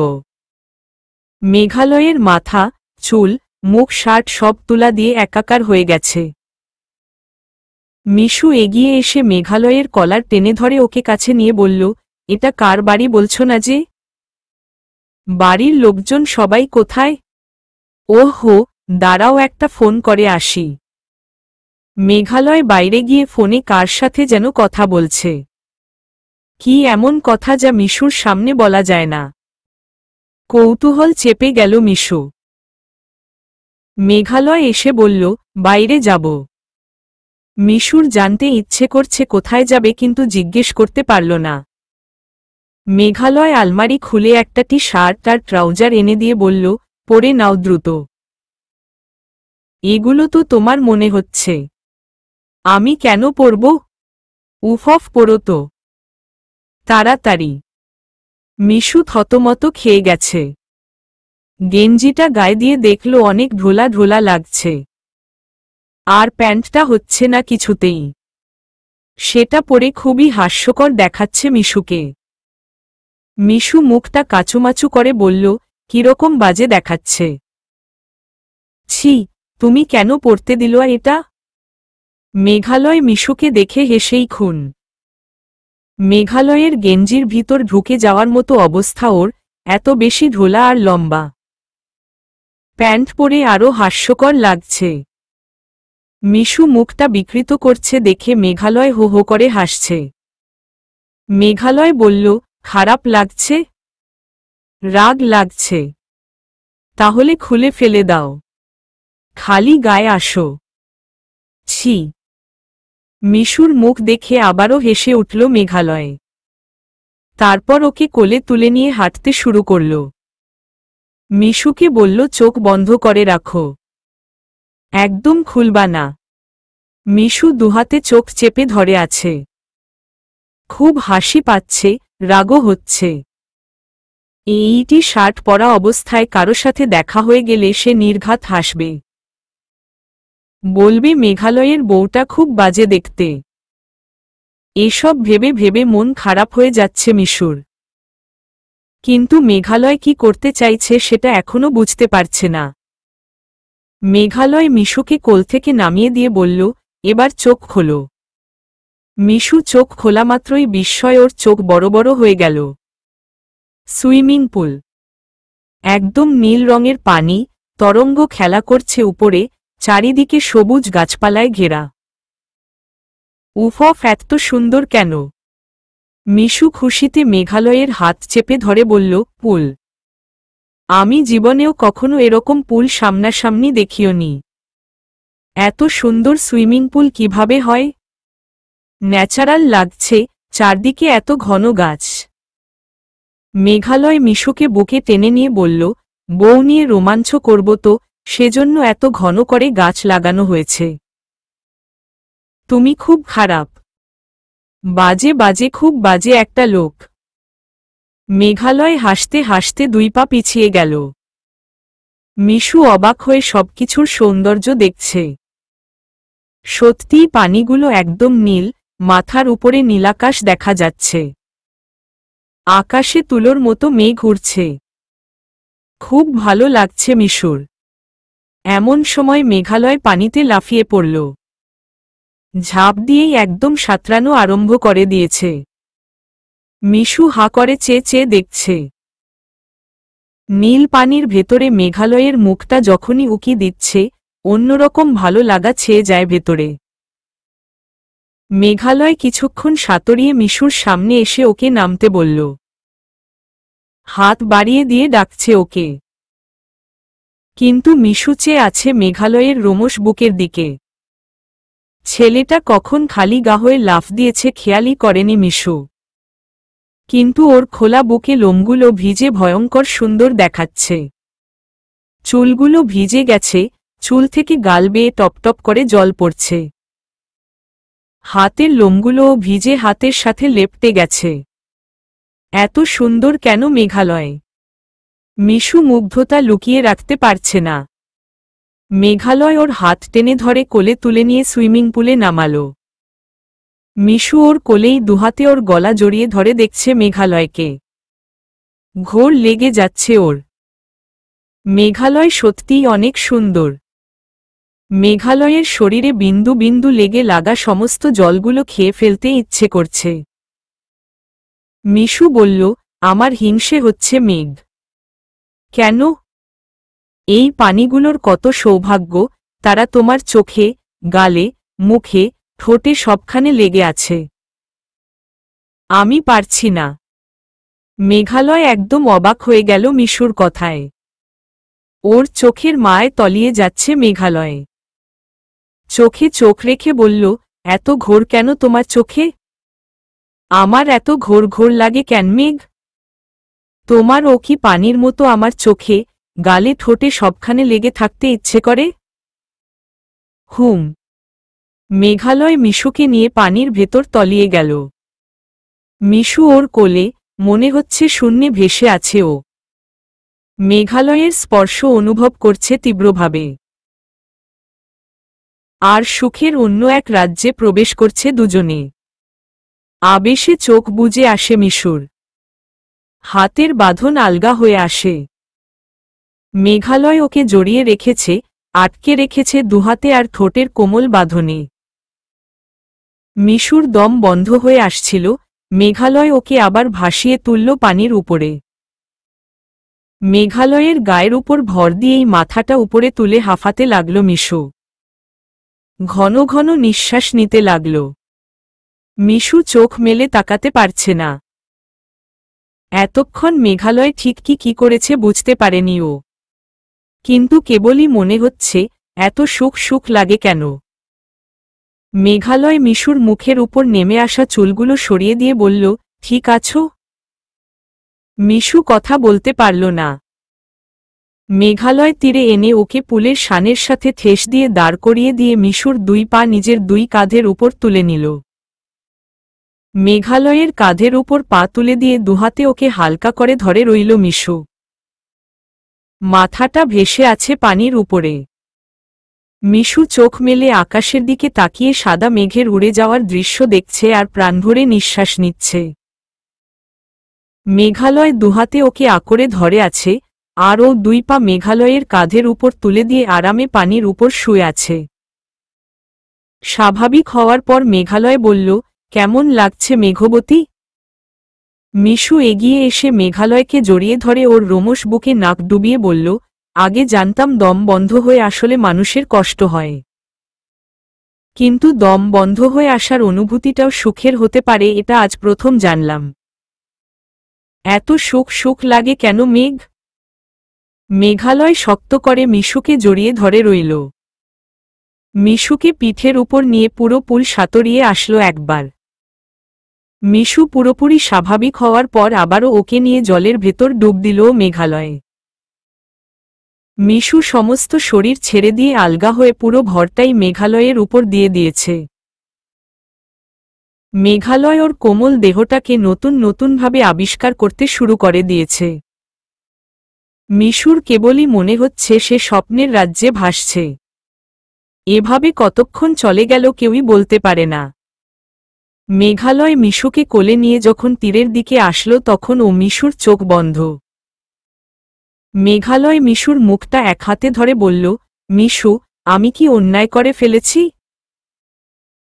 মেঘালয়ের মাথা, চুল, মুখ, শার্ট সব তুলা দিয়ে একাকার হয়ে গেছে। মিশু এগিয়ে এসে মেঘালয়ের কলার টেনে ধরে ওকে কাছে নিয়ে বলল, এটা কার বাড়ি বলছো না যে? বাড়ির লোকজন সবাই কোথায়? ওহো, দাঁড়াও একটা ফোন করে আসি। মেঘালয় বাইরে গিয়ে ফোনে কার সাথে যেন কথা বলছে। কি এমন কথা যা মিশুর সামনে বলা যায় না। কৌতূহল চেপে গেল মিশু। মেঘালয় এসে বলল, বাইরে যাব। মিশুর জানতে ইচ্ছে করছে কোথায় যাবে কিন্তু জিজ্ঞেস করতে পারল না। মেঘালয় আলমারি খুলে একটা টি শার্ট আর ট্রাউজার এনে দিয়ে বলল, পরে নাও দ্রুত। এগুলো তো তোমার মনে হচ্ছে। আমি কেন পরব? উফফ, পরো তো তাড়াতাড়ি। মিশু থতমত খেয়ে গেছে। গেঞ্জিটা গায়ে দিয়ে দেখল অনেক ঢোলা ঢোলা লাগছে। আর প্যান্টটা হচ্ছে না কিছুতেই। সেটা পরে খুবই হাস্যকর দেখাচ্ছে মিশুকে। মিশু মুখটা কাচুমাচু করে বলল, কিরকম বাজে দেখাচ্ছে। ছি, তুমি কেন পরতে দিল এটা? মেঘালয় মিশুকে দেখে হেসেই খুন। মেঘালয়ের গেঞ্জির ভিতর ঢুকে যাওয়ার মতো অবস্থা ওর, এত বেশি ঢোলা আর লম্বা। প্যান্ট পরে আরও হাস্যকর লাগছে। মিশু মুখটা বিকৃত করছে দেখে মেঘালয় হো হো করে হাসছে। মেঘালয় বলল, খারাপ লাগছে? রাগ লাগছে? তাহলে খুলে ফেলে দাও। খালি গায়ে আসো। ছি। মিশুর মুখ দেখে আবারও হেসে উঠল মেঘালয়। তারপর ওকে কোলে তুলে নিয়ে হাঁটতে শুরু করল। মিশুকে বলল, চোখ বন্ধ করে রাখো। একদম খুলবা না। মিশু দুহাতে চোখ চেপে ধরে আছে। খুব হাসি পাচ্ছে, রাগও হচ্ছে। এইটি শার্ট পরা অবস্থায় কারো সাথে দেখা হয়ে গেলে সে নির্ঘাত হাসবে। বলবে মেঘালয়ের বউটা খুব বাজে দেখতে। এসব ভেবে ভেবে মন খারাপ হয়ে যাচ্ছে মিশুর। কিন্তু মেঘালয় কি করতে চাইছে সেটা এখনো বুঝতে পারছে না। মেঘালয় মিশুকে কোল থেকে নামিয়ে দিয়ে বলল, এবার চোখ খোলো। মিশু চোখ খোলা মাত্রই বিস্ময় ওর চোখ বড় বড় হয়ে গেল। Swimming pool. একদম নীল রঙের পানি, তরঙ্গ খেলা করছে উপরে, চারিদিকে সবুজ গাছপালায় ঘেরা। উফফ, এত সুন্দর কেন? মিশু খুশিতে মেঘালয়ের হাত চেপে ধরে বলল, পুল। আমি জীবনেও কখনো এরকম পুল সামনাসামনি দেখিওনি। এত সুন্দর সুইমিং পুল কিভাবে হয়? ন্যাচারাল লাগছে, চারদিকে এত ঘন গাছ। মেঘালয় মিশুকে বুকে টেনে নিয়ে বলল, বউ নিয়ে রোমাঞ্চ করব তো, সেজন্য এত ঘন করে গাছ লাগানো হয়েছে। তুমি খুব খারাপ। বাজে বাজে, খুব বাজে একটা লোক। মেঘালয় হাসতে হাসতে 2 পা পিছিয়ে গেল। মিশু অবাক হয়ে সবকিছুর সৌন্দর্য দেখছে। সত্যিই পানিগুলো একদম নীল, মাথার উপরে নীলাকাশ দেখা যাচ্ছে। আকাশে তুলোর মতো মেঘ উড়ছে। খুব ভালো লাগছে মিশুর। এমন সময় মেঘালয় পানিতে লাফিয়ে পড়ল। ঝাঁপ দিয়েই একদম সাঁতরানো আরম্ভ করে দিয়েছে। মিশু হাঁ করে চেয়ে চেয়ে দেখছে। নীল পানির ভেতরে মেঘালয়ের মুখটা যখনই উকি দিচ্ছে, অন্যরকম ভালো লাগা ছেয়ে যায় ভেতরে। মেঘালয় কিছুক্ষণ সাঁতরিয়ে মিশুর সামনে এসে ওকে নামতে বলল। হাত বাড়িয়ে দিয়ে ডাকছে ওকে। কিন্তু মিশু চেয়ে আছে মেঘালয়ের রোমশ বুকের দিকে। ছেলেটা কখন খালি গা হয়ে লাফ দিয়েছে খেয়ালই করেনি মিশু। কিন্তু ওর খোলা বুকে লোমগুলো ভিজে ভয়ঙ্কর সুন্দর দেখাচ্ছে। চুলগুলো ভিজে গেছে, চুল থেকে গাল বেয়ে টপটপ করে জল পড়ছে। হাতের লোমগুলোও ভিজে হাতের সাথে লেপটে গেছে। এত সুন্দর কেন মেঘালয়? মিশু মুগ্ধতা লুকিয়ে রাখতে পারছে না। মেঘালয় ওর হাত টেনে ধরে কোলে তুলে নিয়ে সুইমিং পুলে নামালো। মিশু ওর কোলেই দুহাতে ওর গলা জড়িয়ে ধরে দেখছে মেঘালয়কে। ঘোর লেগে যাচ্ছে ওর। মেঘালয় সত্যিই অনেক সুন্দর। মেঘালয়ের শরীরে বিন্দু বিন্দু লেগে লাগা সমস্ত জলগুলো খেয়ে ফেলতে ইচ্ছে করছে। মিশু বলল, আমার হিংসে হচ্ছে মেঘ। কেন? এই পানিগুলোর কত সৌভাগ্য, তারা তোমার চোখে, গালে, মুখে, ঠোঁটে সবখানে লেগে আছে। আমি পারছি না। মেঘালয় একদম অবাক হয়ে গেল মিশুর কথায়। ওর চোখের মায় তলিয়ে যাচ্ছে মেঘালয়ে। চোখে চোখ রেখে বলল, এত ঘোর কেন তোমার চোখে? আমার এত ঘোর ঘোর লাগে কেন মেঘ? তোমার ও কি পানির মতো আমার চোখে, গালে ঠোঁটে সবখানে লেগে থাকতে ইচ্ছে করে? হুম। মেঘালয় মিশুকে নিয়ে পানির ভেতর তলিয়ে গেল। মিশু ওর কোলে, মনে হচ্ছে শূন্যে ভেসে আছে ও। মেঘালয়ের স্পর্শ অনুভব করছে তীব্রভাবে। আর সুখের অন্য এক রাজ্যে প্রবেশ করছে দুজনে। আবেশে চোখ বুজে আসে মিশুর। হাতের বাঁধন আলগা হয়ে আসে। মেঘালয় ওকে জড়িয়ে রেখেছে, আটকে রেখেছে দুহাতে আর ঠোঁটের কোমল বাঁধনে। মিশুর দম বন্ধ হয়ে আসছিল, মেঘালয় ওকে আবার ভাসিয়ে তুলল পানির উপরে। মেঘালয়ের গায়ের উপর ভর দিয়েই মাথাটা উপরে তুলে হাঁফাতে লাগল মিশু। ঘন ঘন নিঃশ্বাস নিতে লাগল। মিশু চোখ মেলে তাকাতে পারছে না। এতক্ষণ মেঘালয় ঠিক কি করেছে বুঝতে পারেনি ও। কিন্তু কেবলই মনে হচ্ছে, এত সুখ সুখ লাগে কেন? মেঘালয় মিশুর মুখের উপর নেমে আসা চুলগুলো সরিয়ে দিয়ে বলল, ঠিক আছো? মিশু কথা বলতে পারল না। মেঘালয় তীরে এনে ওকে পুলের শানের সাথে ঠেস দিয়ে দাঁড় করিয়ে দিয়ে মিশুর দুই পা নিজের দুই কাঁধের উপর তুলে নিল। মেঘালয়ের কাঁধের উপর পা তুলে দিয়ে দুহাতে ওকে হালকা করে ধরে রইল মিশু। মাথাটা ভেসে আছে পানির উপরে। মিশু চোখ মেলে আকাশের দিকে তাকিয়ে সাদা মেঘের উড়ে যাওয়ার দৃশ্য দেখছে আর প্রাণভরে নিঃশ্বাস নিচ্ছে। মেঘালয় দুহাতে ওকে আঁকড়ে ধরে আছে, আর ও দুই পা মেঘালয়ের কাঁধের উপর তুলে দিয়ে আরামে পানির উপর শুয়ে আছে। স্বাভাবিক হওয়ার পর মেঘালয় বলল, কেমন লাগছে মেঘবতী? মিশু এগিয়ে এসে মেঘালয়কে জড়িয়ে ধরে ওর রোমশ বুকে নাক ডুবিয়ে বলল, আগে জানতাম দম বন্ধ হয়ে আসলে মানুষের কষ্ট হয়। কিন্তু দম বন্ধ হয়ে আসার অনুভূতিটাও সুখের হতে পারে এটা আজ প্রথম জানলাম। এত সুখ সুখ লাগে কেন মেঘ? মেঘালয় শক্ত করে মিশুকে জড়িয়ে ধরে রইল। মিশুকে পিঠের উপর নিয়ে পুরো পুল সাঁতরিয়ে আসলো একবার। মিশু পুরোপুরি স্বাভাবিক হওয়ার পর আবারও ওকে নিয়ে জলের ভেতর ডুব দিল মেঘালয়ে। মিশু সমস্ত শরীর ছেড়ে দিয়ে আলগা হয়ে পুরো ভরটাই মেঘালয়ের উপর দিয়ে দিয়েছে। মেঘালয় ওর কোমল দেহটাকে নতুন নতুনভাবে আবিষ্কার করতে শুরু করে দিয়েছে। মিশুর কেবলই মনে হচ্ছে সে স্বপ্নের রাজ্যে ভাসছে। এভাবে কতক্ষণ চলে গেল কেউই বলতে পারে না। মেঘালয় মিশুকে কোলে নিয়ে যখন তীরের দিকে আসলো তখন ও মিশুর চোখ বন্ধ। মেঘালয় মিশুর মুখটা এক হাতে ধরে বলল, মিশু, আমি কি অন্যায় করে ফেলেছি?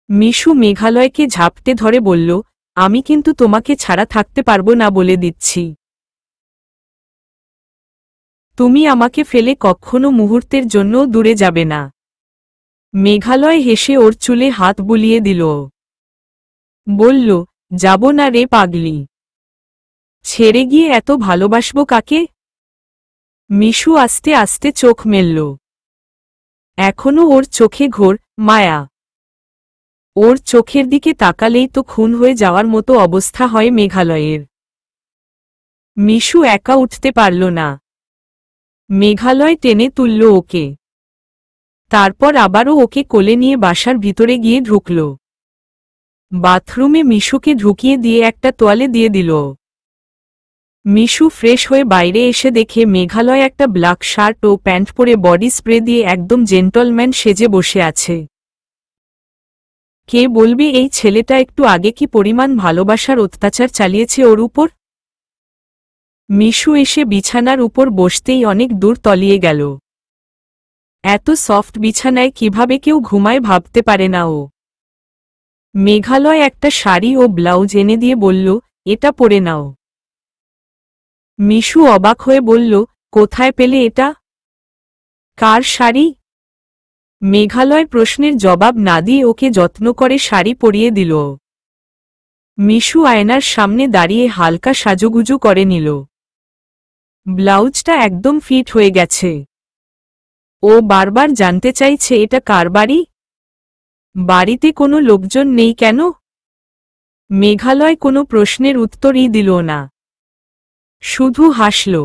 মিশু মেঘালয়কে ঝাপটে ধরে বলল, আমি কিন্তু তোমাকে ছাড়া থাকতে পারবো না বলে দিচ্ছি। তুমি আমাকে ফেলে কখনো মুহূর্তের জন্যও দূরে যাবে না। মেঘালয় হেসে ওর চুলে হাত বুলিয়ে দিল। বলল, যাব না রে পাগলি। ছেড়ে গিয়ে এত ভালোবাসবো কাকে? মিশু আস্তে আস্তে চোখ মেলল। এখনো ওর চোখে ঘোর মায়া। ওর চোখের দিকে তাকালেই তো খুন হয়ে যাওয়ার মতো অবস্থা হয় মেঘালয়ের। মিশু একা উঠতে পারল না। মেঘালয় টেনে তুলল ওকে। তারপর আবারও ওকে কোলে নিয়ে বাসার ভিতরে গিয়ে ঢুকল। বাথরুমে মিশুকে ঢুকিয়ে দিয়ে একটা তোয়ালে দিয়ে দিল। মিশু ফ্রেশ হয়ে বাইরে এসে দেখে মেঘালয় একটা ব্ল্যাক শার্ট ও প্যান্ট পরে বডি স্প্রে দিয়ে একদম জেন্টলম্যান সেজে বসে আছে। কে বলবে এই ছেলেটা একটু আগে কি পরিমাণ ভালোবাসার অত্যাচার চালিয়েছে ওর উপর। মিশু এসে বিছানার উপর বসতেই অনেক দূর তলিয়ে গেল। এত সফট বিছানায় কিভাবে কেউ ঘুমায় ভাবতে পারে না ও। মেঘালয় একটা শাড়ি ও ব্লাউজ এনে দিয়ে বলল, এটা পরে নাও। মিশু অবাক হয়ে বলল, কোথায় পেলে এটা? কার শাড়ি? মেঘালয় প্রশ্নের জবাব না দিয়ে ওকে যত্ন করে শাড়ি পরিয়ে দিল। মিশু আয়নার সামনে দাঁড়িয়ে হালকা সাজুগুজু করে নিল। ব্লাউজটা একদম ফিট হয়ে গেছে। ও বারবার জানতে চাইছে এটা কার বাড়ি? বাড়িতে কোনো লোকজন নেই কেন? মেঘালয় কোনো প্রশ্নের উত্তরই দিল না, শুধু হাসল।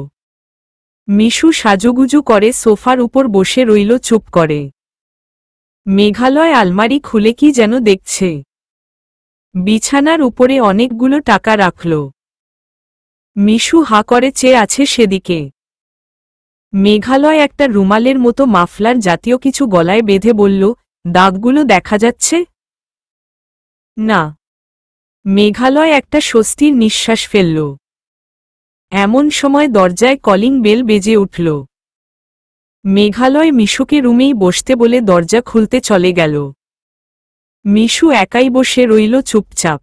মিশু সাজুগুজু করে সোফার উপর বসে রইল চুপ করে। মেঘালয় আলমারি খুলে কি যেন দেখছে। বিছানার উপরে অনেকগুলো টাকা রাখল। মিশু হা করে চেয়ে আছে সেদিকে। মেঘালয় একটা রুমালের মতো মাফলার জাতীয় কিছু গলায় বেঁধে বলল, দাগগুলো দেখা যাচ্ছে? না। মেঘালয় একটা স্বস্তির নিঃশ্বাস ফেলল। এমন সময় দরজায় কলিং বেল বেজে উঠল। মেঘালয় মিশুকে রুমেই বসতে বলে দরজা খুলতে চলে গেল। মিশু একাই বসে রইল চুপচাপ।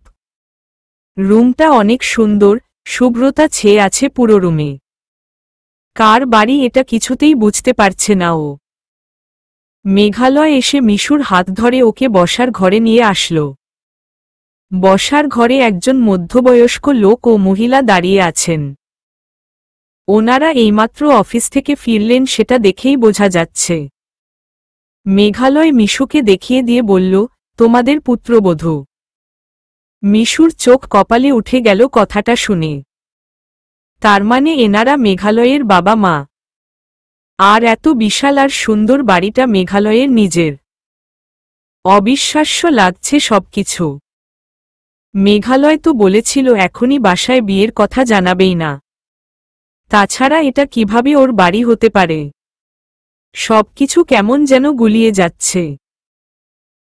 রুমটা অনেক সুন্দর, শুভ্রতা ছেয়ে আছে পুরো রুমে। কার বাড়ি এটা কিছুতেই বুঝতে পারছে না ও। মেঘালয় এসে মিশুর হাত ধরে ওকে বসার ঘরে নিয়ে আসল। বসার ঘরে একজন মধ্যবয়স্ক লোক ও মহিলা দাঁড়িয়ে আছেন। ওনারা এইমাত্র অফিস থেকে ফিরলেন সেটা দেখেই বোঝা যাচ্ছে। মেঘালয় মিশুকে দেখিয়ে দিয়ে বলল, তোমাদের পুত্রবধূ। মিশুর চোখ কপালে উঠে গেল কথাটা শুনে। তার মানে এনারা মেঘালয়ের বাবা মা। আর এত বিশাল আর সুন্দর বাড়িটা মেঘালয়ের নিজের। অবিশ্বাস্য লাগছে সবকিছু। মেঘালয় তো বলেছিল এখনই বাসায় বিয়ের কথা জানাবেই না। তাছাড়া এটা কিভাবে ওর বাড়ি হতে পারে? সবকিছু কেমন যেন গুলিয়ে যাচ্ছে।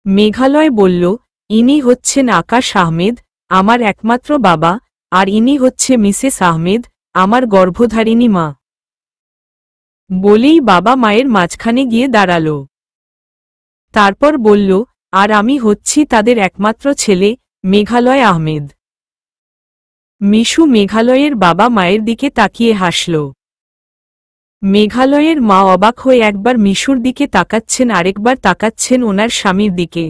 মেঘালয় বলল, ইনি হচ্ছেন আকাশ আহমেদ, আমার একমাত্র বাবা, আর ইনি হচ্ছে মিসেস আহমেদ, আমার গর্ভধারিণী মা। বলেই বাবা মায়ের মাঝখানে গিয়ে দাঁড়াল। তারপর বলল, আর আমি হচ্ছি তাদের একমাত্র ছেলে, মেঘালয় আহমেদ। মিশু মেঘালয়ের বাবা মায়ের দিকে তাকিয়ে হাসল। মেঘালয়ের মা অবাক হয়ে একবার মিশুর দিকে তাকাচ্ছেন আরেকবার তাকাচ্ছেন ওনার স্বামীর দিকে।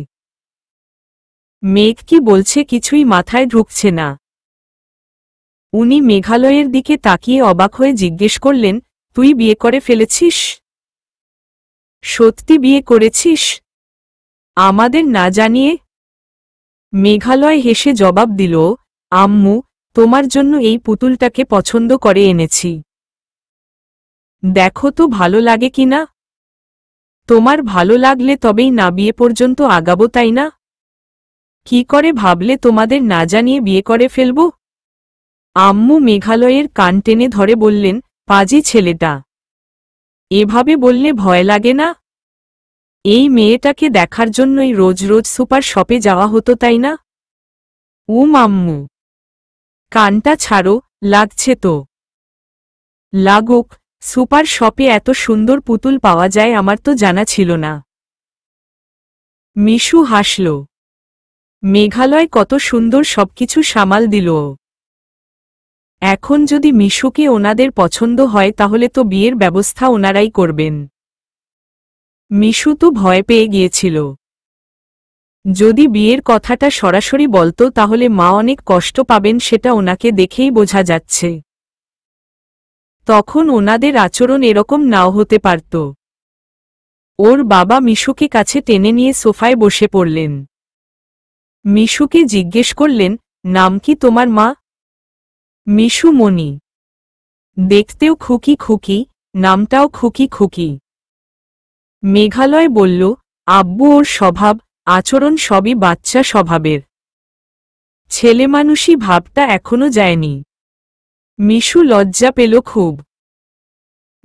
মেঘ কি বলছে কিছুই মাথায় ঢুকছে না। উনি মেঘালয়ের দিকে তাকিয়ে অবাক হয়ে জিজ্ঞেস করলেন, তুই বিয়ে করে ফেলেছিস? সত্যি বিয়ে করেছিস? আমাদের না জানিয়ে? মেঘালয় হেসে জবাব দিল, আম্মু, তোমার জন্য এই পুতুলটাকে পছন্দ করে এনেছি। দেখো তো ভালো লাগে কিনা। তোমার ভালো লাগলে তবেই না বিয়ে পর্যন্ত আগাবো, তাই না? কি করে ভাবলে তোমাদের না জানিয়ে বিয়ে করে ফেলব? আম্মু মেঘালয়ের কান টেনে ধরে বললেন, পাজি ছেলেটা। এভাবে বললে ভয় লাগে না? এই মেয়েটাকে দেখার জন্যই রোজ রোজ সুপার শপে যাওয়া হতো, তাই না? আম্মু, কানটা ছাড়ো, লাগছে তো। লাগুক, সুপার শপে এত সুন্দর পুতুল পাওয়া যায় আমার তো জানা ছিল না। মিশু হাসল। মেঘালয় কত সুন্দর সবকিছু সামাল দিল। এখন যদি মিশুকে ওনাদের পছন্দ হয় তাহলে তো বিয়ের ব্যবস্থা ওনারাই করবেন। মিশু তো ভয় পেয়ে গিয়েছিল। যদি বিয়ের কথাটা সরাসরি বলতো তাহলে মা অনেক কষ্ট পাবেন, সেটা ওনাকে দেখেই বোঝা যাচ্ছে। তখন ওনাদের আচরণ এরকম নাও হতে পারত। ওর বাবা মিশুকে কাছে টেনে নিয়ে সোফায় বসে পড়লেন। মিশুকে জিজ্ঞেস করলেন, নাম কি তোমার মা? মিশু মণি। দেখতেও খুকি খুকি, নামটাও খুকি খুকি। মেঘালয় বলল, আব্বু ওর স্বভাব আচরণ সবই বাচ্চা স্বভাবের। ছেলেমানুষী ভাবটা এখনো যায়নি। মিশু লজ্জা পেল খুব।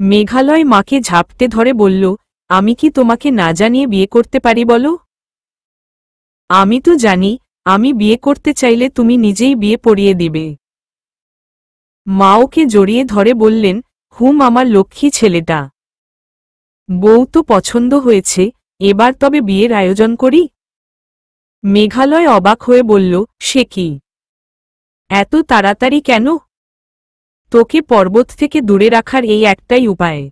মেঘালয় মাকে ঝাপটে ধরে বলল, আমি কি তোমাকে না জানিয়ে বিয়ে করতে পারি বলো? আমি তো জানি, আমি বিয়ে করতে চাইলে তুমি নিজেই বিয়ে পড়িয়ে দিবে। মা ওকে জড়িয়ে ধরে বললেন, হুম আমার লক্ষ্মী ছেলেটা। বউ তো পছন্দ হয়েছে, এবার তবে বিয়ের আয়োজন করি। মেঘালয় অবাক হয়ে বলল, সে কি? এত তাড়াতাড়ি কেন? তোকে পর্বত থেকে দূরে রাখার এই একটাই উপায়।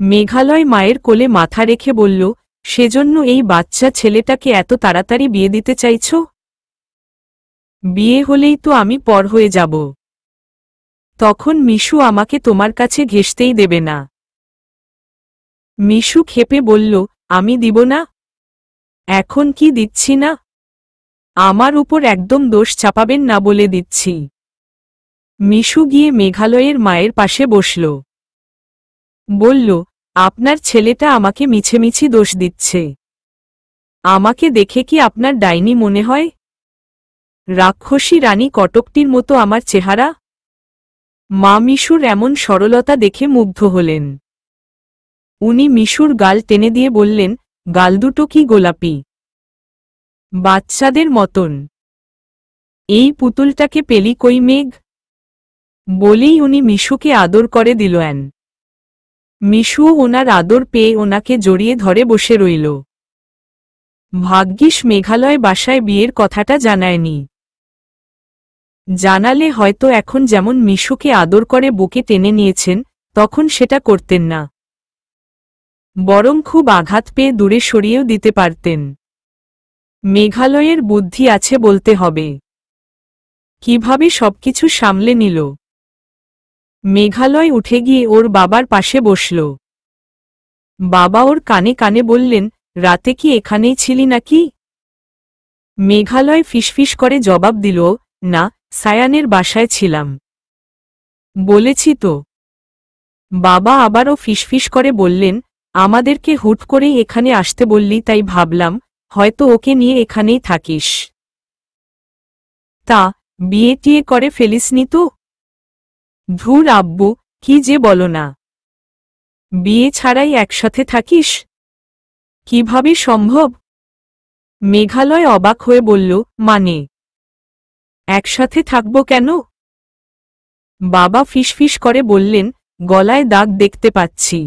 মেঘালয় মায়ের কোলে মাথা রেখে বলল, সেজন্য এই বাচ্চা ছেলেটাকে এত তাড়াতাড়ি বিয়ে দিতে চাইছ? বিয়ে হলেই তো আমি পর হয়ে যাব। তখন মিশু আমাকে তোমার কাছে ঘেঁষতেই দেবে না। মিশু ক্ষেপে বলল, আমি দিব না? এখন কি দিচ্ছি না? আমার উপর একদম দোষ চাপাবেন না বলে দিচ্ছি। মিশু গিয়ে মেঘালয়ের মায়ের পাশে বসল। বলল, আপনার ছেলেটা আমাকে মিছেমিছি দোষ দিচ্ছে। আমাকে দেখে কি আপনার ডাইনি মনে হয়? রাক্ষসী রানী কটকটির মতো আমার চেহারা? মা মিশুর এমন সরলতা দেখে মুগ্ধ হলেন। উনি মিশুর গাল টেনে দিয়ে বললেন, গাল দুটো কি গোলাপি, বাচ্চাদের মতন। এই পুতুলটাকে পেলি কই মেঘ? বলেই উনি মিশুকে আদর করে দিলেন। মিশুও ওনার আদর পেয়ে ওনাকে জড়িয়ে ধরে বসে রইল। ভাগ্যিস মেঘালয় বাসায় বিয়ের কথাটা জানায়নি। জানালে হয়তো এখন যেমন মিশুকে আদর করে বুকে টেনে নিয়েছেন, তখন সেটা করতেন না। বরং খুব আঘাত পেয়ে দূরে সরিয়েও দিতে পারতেন। মেঘালয়ের বুদ্ধি আছে বলতে হবে। কিভাবে সবকিছু সামলে নিল। মেঘালয় উঠে গিয়ে ওর বাবার পাশে বসল। বাবা ওর কানে কানে বললেন, রাতে কি এখানেই ছিলি নাকি? মেঘালয় ফিসফিস করে জবাব দিল, না, সায়ানের বাসায় ছিলাম। বলেছি তো। বাবা আবারও ফিসফিস করে বললেন, আমাদেরকে হুট করেই এখানে আসতে বললি তাই ভাবলাম, হয়তো ওকে নিয়ে এখানেই থাকিস। তা, বিয়ে টিয়ে করে ফেলিসনি তো? ধুর আব্বু, কি যে বলো না। বিয়ে ছাড়াই একসাথে থাকিস? কিভাবে সম্ভব? মেঘালয় অবাক হয়ে বলল, মানে? একসাথে থাকব কেন? বাবা ফিসফিস করে বললেন, গলায় দাগ দেখতে পাচ্ছি।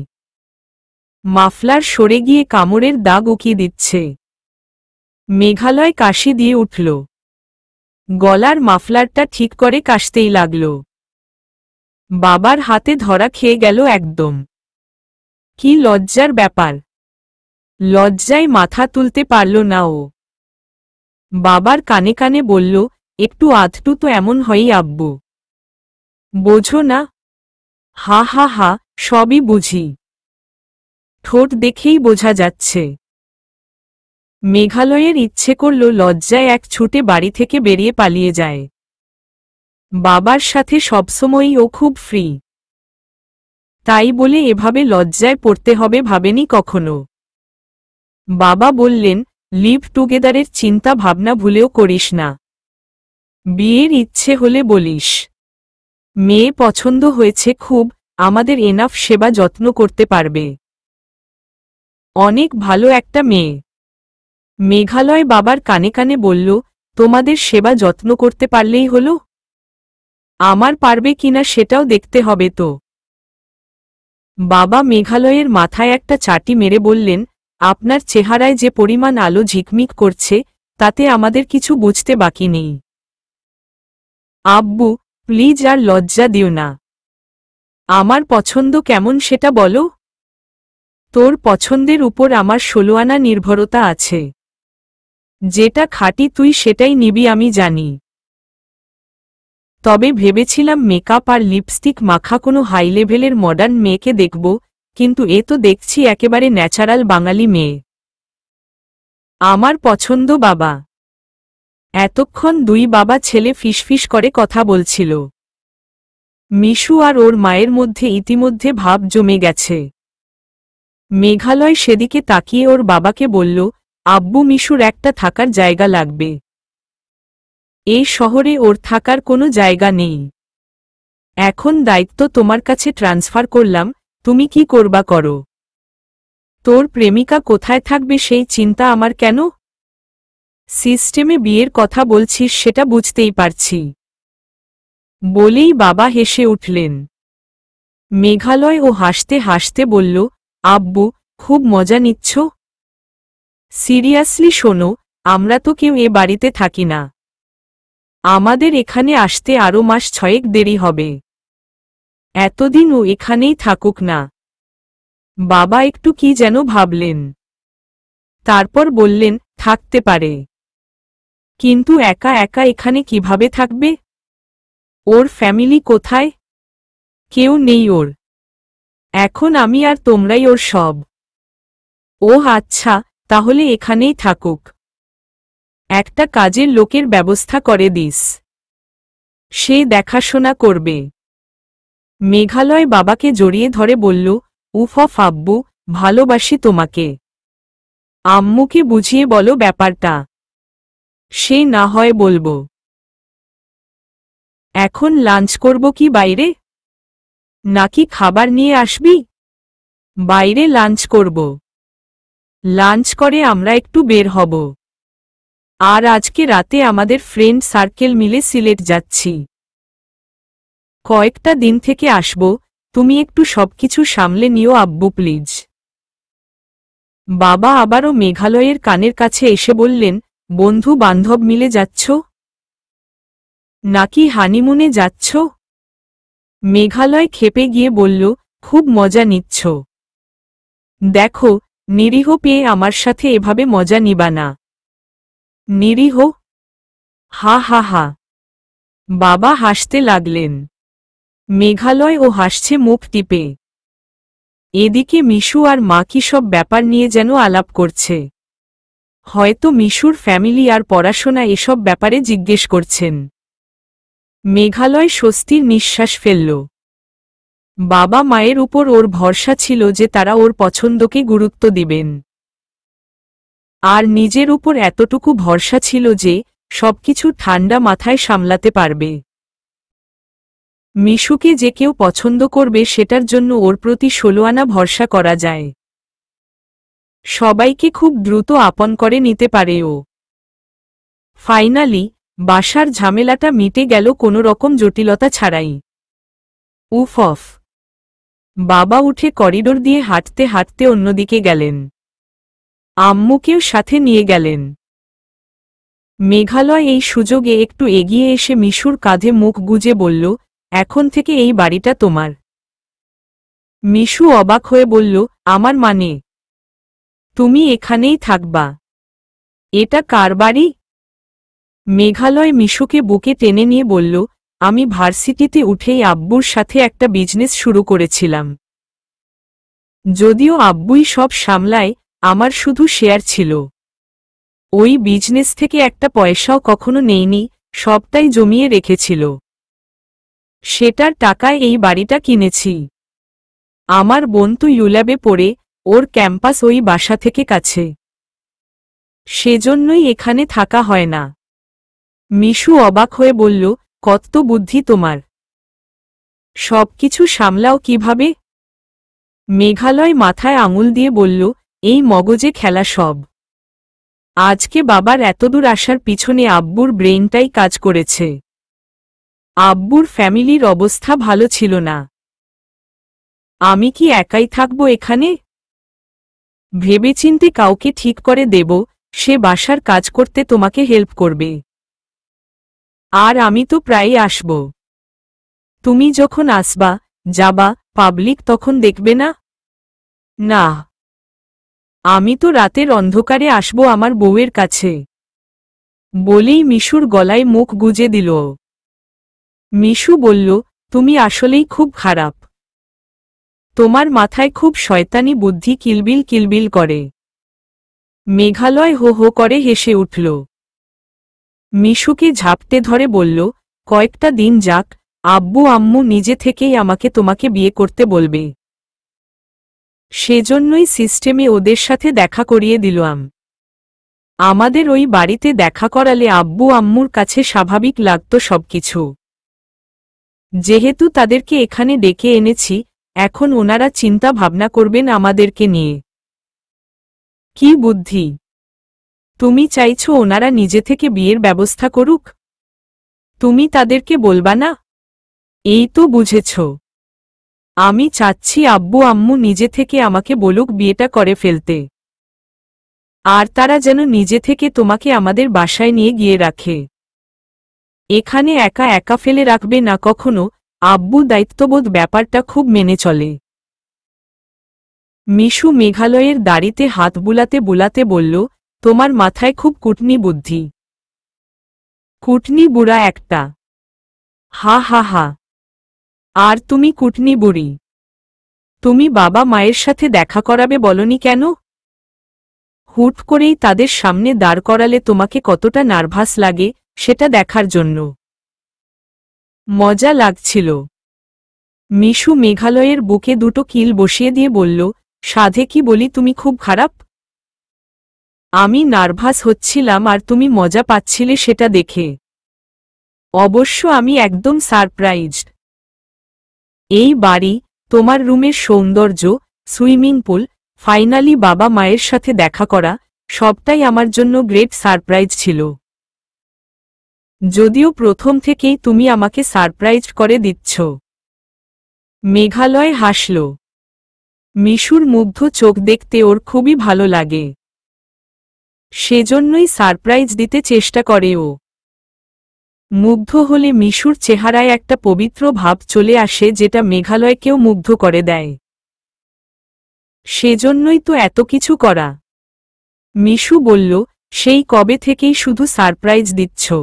মাফলার সরে গিয়ে কামড়ের দাগ উকিয়ে দিচ্ছে। মেঘালয় কাশি দিয়ে উঠল। গলার মাফলারটা ঠিক করে কাশতেই লাগল। বাবার হাতে ধরা খেয়ে গেল একদম। কি লজ্জার ব্যাপার! লজ্জায় মাথা তুলতে পারল না ও। বাবার কানে কানে বলল, একটু আধটু তো এমন হয়ই আব্বু। বোঝো না? হা হা হা, সবই বুঝি। ঠোঁট দেখেই বোঝা যাচ্ছে। মেঘালয়ের ইচ্ছে করল লজ্জায় এক ছুটে বাড়ি থেকে বেরিয়ে পালিয়ে যায়। বাবার সাথে সবসময়ই ও খুব ফ্রি। তাই বলে এভাবে লজ্জায় পড়তে হবে ভাবেনি কখনো। বাবা বললেন, লিভ টুগেদারের চিন্তা ভাবনা ভুলেও করিস না। বিয়ের ইচ্ছে হলে বলিস। মেয়ে পছন্দ হয়েছে খুব, আমাদের এনাফ সেবা যত্ন করতে পারবে। অনেক ভালো একটা মেয়ে। মেঘালয় বাবার কানে কানে বলল, তোমাদের সেবা যত্ন করতে পারলেই হলো? আমার পারবে কিনা সেটাও দেখতে হবে তো। বাবা মেঘালয়ের মাথায় একটা চাটি মেরে বললেন, আপনার চেহারায় যে পরিমাণ আলো ঝিকমিক করছে, তাতে আমাদের কিছু বুঝতে বাকি নেই। আব্বু, প্লিজ আর লজ্জা দিও না। আমার পছন্দ কেমন সেটা বলো। তোর পছন্দের উপর আমার 16 আনা নির্ভরতা আছে। যেটা খাঁটি তুই সেটাই নিবি আমি জানি। তবে ভেবেছিলাম মেকআপ আর লিপস্টিক মাখা কোনো হাই লেভেলের মডার্ন মেয়েকে দেখব, কিন্তু এ তো দেখছি একেবারে ন্যাচারাল বাঙালি মেয়ে। আমার পছন্দ বাবা। এতক্ষণ দুই বাবা ছেলে ফিসফিস করে কথা বলছিল। মিশু আর ওর মায়ের মধ্যে ইতিমধ্যে ভাব জমে গেছে। মেঘালয় সেদিকে তাকিয়ে ওর বাবাকে বলল, আব্বু মিশুর একটা থাকার জায়গা লাগবে। এই শহরে ওর থাকার কোনো জায়গা নেই। এখন দায়িত্ব তোমার কাছে ট্রান্সফার করলাম, তুমি কি করবা করো। তোর প্রেমিকা কোথায় থাকবে সেই চিন্তা আমার কেন? সিস্টেমে বিয়ের কথা বলছিস সেটা বুঝতেই পারছি। বলেই বাবা হেসে উঠলেন। মেঘালয় ও হাসতে হাসতে বলল, আব্বু, খুব মজা নিচ্ছ? সিরিয়াসলি শোনো, আমরা তো কেউ এ বাড়িতে থাকি না। আমাদের এখানে আসতে আরও মাস 6 দেরি হবে। এতদিন ও এখানেই থাকুক না। বাবা একটু কি যেন ভাবলেন। তারপর বললেন, থাকতে পারে, কিন্তু একা একা এখানে কিভাবে থাকবে? ওর ফ্যামিলি কোথায়? কেউ নেই ওর। এখন আমি আর তোমরাই ওর সব। ও আচ্ছা, তাহলে এখানেই থাকুক। একটা কাজের লোকের ব্যবস্থা করে দিস, সে দেখাশোনা করবে। মেঘালয় বাবাকে জড়িয়ে ধরে বলল, উফ আব্বু, ভালোবাসি তোমাকে। আম্মুকে বুঝিয়ে বলো ব্যাপারটা। সে না হয় বলবো। এখন লাঞ্চ করব কি বাইরে? নাকি খাবার নিয়ে আসবি? বাইরে লাঞ্চ করব। লাঞ্চ করে আমরা একটু বের হব। আর আজকে রাতে আমাদের ফ্রেন্ড সার্কেল মিলে সিলেট যাচ্ছি। কয়েকটা দিন থেকে আসব, তুমি একটু সবকিছু সামলে নিও আব্বু প্লিজ। বাবা আবারও মেঘালয়ের কানের কাছে এসে বললেন, বন্ধু বান্ধব মিলে যাচ্ছ? নাকি হানিমুনে যাচ্ছ? মেঘালয় ক্ষেপে গিয়ে বলল, খুব মজা নিচ্ছ। দেখো, নিরীহ পেয়ে আমার সাথে এভাবে মজা নিবা না। নিরীহ? হা হা হা। বাবা হাসতে লাগলেন। মেঘালয় ও হাসছে মুখ টিপে। এদিকে মিশু আর মা কি সব ব্যাপার নিয়ে যেন আলাপ করছে। হয়তো মিশুর ফ্যামিলি আর পড়াশোনা এসব ব্যাপারে জিজ্ঞেস করছেন। মেঘালয় স্বস্তির নিঃশ্বাস ফেলল। বাবা মায়ের উপর ওর ভরসা ছিল যে তারা ওর পছন্দকে গুরুত্ব দিবেন। আর নিজের উপর এতটুকু ভরসা ছিল যে সবকিছু ঠান্ডা মাথায় সামলাতে পারবে। মিশুকে যে কেউ পছন্দ করবে সেটার জন্য ওর প্রতি 16 আনা ভরসা করা যায়। সবাইকে খুব দ্রুত আপন করে নিতে পারে ও। ফাইনালি বাসার ঝামেলাটা মিটে গেল কোনো রকম জটিলতা ছাড়াই। উফ অফ। বাবা উঠে করিডোর দিয়ে হাঁটতে হাঁটতে অন্যদিকে গেলেন। আম্মুকেও সাথে নিয়ে গেলেন। মেঘালয় এই সুযোগে একটু এগিয়ে এসে মিশুর কাঁধে মুখ গুজে বলল, এখন থেকে এই বাড়িটা তোমার। মিশু অবাক হয়ে বলল, আমার মানে? তুমি এখানেই থাকবা? এটা কার বাড়ি? মেঘালয় মিশুকে বুকে টেনে নিয়ে বলল, আমি ভার্সিটিতে উঠেই আব্বুর সাথে একটা বিজনেস শুরু করেছিলাম। যদিও আব্বুই সব সামলায়, আমার শুধু শেয়ার ছিল। ওই বিজনেস থেকে একটা পয়সাও কখনো নেইনি, সবটাই জমিয়ে রেখেছিল। সেটার টাকায় এই বাড়িটা কিনেছি। আমার বোন তো ইউল্যাবে পড়ে, ওর ক্যাম্পাস ওই বাসা থেকে কাছে। সেজন্যই এখানে থাকা হয় না। মিশু অবাক হয়ে বলল, কত বুদ্ধি তোমার! সবকিছু সামলাও কিভাবে? মেঘালয় মাথায় আঙুল দিয়ে বলল, এই মগজে খেলা সব। আজকে বাবার এতদূর আসার পিছনে আব্বুর ব্রেইনটাই কাজ করেছে। আব্বুর ফ্যামিলির অবস্থা ভালো ছিল না। আমি কি একাই থাকব এখানে? ভেবেচিন্তে কাউকে ঠিক করে দেব, সে বাসার কাজ করতে তোমাকে হেল্প করবে। আর আমি তো প্রায়ই আসব। তুমি যখন আসবা, যাবা, পাবলিক তখন দেখবে না? না, আমি তো রাতের অন্ধকারে আসব আমার বউয়ের কাছে। বলেই মিশুর গলায় মুখ গুজে দিল। মিশু বলল, তুমি আসলেই খুব খারাপ। তোমার মাথায় খুব শয়তানি বুদ্ধি কিলবিল কিলবিল করে। মেঘালয় হো হো করে হেসে উঠল। মিশুকে ঝাপটে ধরে বলল, কয়েকটা দিন যাক, আব্বু আম্মু নিজে থেকেই আমাকে তোমাকে বিয়ে করতে বলবে। সেজন্যই সিস্টেমে ওদের সাথে দেখা করিয়ে দিলাম। আমাদের ওই বাড়িতে দেখা করালে আব্বু আম্মুর কাছে স্বাভাবিক লাগত সবকিছু। যেহেতু তাদেরকে এখানে ডেকে এনেছি, এখন ওনারা চিন্তা ভাবনা করবেন আমাদেরকে নিয়ে। কি বুদ্ধি! তুমি চাইছো ওনারা নিজে থেকে বিয়ের ব্যবস্থা করুক? তুমি তাদেরকে বলবা না? এই তো বুঝেছ। আমি চাচ্ছি আব্বু আম্মু নিজে থেকে আমাকে বলুক বিয়েটা করে ফেলতে। আর তারা যেন নিজে থেকে তোমাকে আমাদের বাসায় নিয়ে গিয়ে রাখে। এখানে একা একা ফেলে রাখবে না কখনো। আব্বু দায়িত্ববোধ ব্যাপারটা খুব মেনে চলে। মিশু মেঘালয়ের দাড়িতে হাত বুলাতে বুলাতে বলল, তোমার মাথায় খুব কুটনি বুদ্ধি। কুটনি বুড়া একটা। হা হা হা। আর তুমি কুটনি বুড়ি। তুমি বাবা মায়ের সাথে দেখা করাবে বলনি কেন? হুট করেই তাদের সামনে দাঁড় করালে তোমাকে কতটা নার্ভাস লাগে সেটা দেখার জন্য। মজা লাগছিল। মিশু মেঘালয়ের বুকে দুটো কিল বসিয়ে দিয়ে বলল, সাধে কি বলি তুমি খুব খারাপ? আমি নার্ভাস হচ্ছিলাম আর তুমি মজা পাচ্ছিলে সেটা দেখে। অবশ্য আমি একদম সারপ্রাইজড। এই বাড়ি, তোমার রুমের সৌন্দর্য, সুইমিং পুল, ফাইনালি বাবা মায়ের সাথে দেখা করা, সবটাই আমার জন্য গ্রেট সারপ্রাইজ ছিল। যদিও প্রথম থেকেই তুমি আমাকে সারপ্রাইজ করে দিচ্ছ। মেঘালয় হাসল। মিশুর মুগ্ধ চোখ দেখতে ওর খুবই ভালো লাগে। সেজন্যই সারপ্রাইজ দিতে চেষ্টা করে ও। মুগ্ধ হলে মিশুর চেহারায় একটা পবিত্র ভাব চলে আসে যেটা মেঘালয়কেও মুগ্ধ করে দেয়। সেজন্যই তো এত কিছু করা। মিশু বলল, সেই কবে থেকেই শুধু সারপ্রাইজ দিচ্ছ?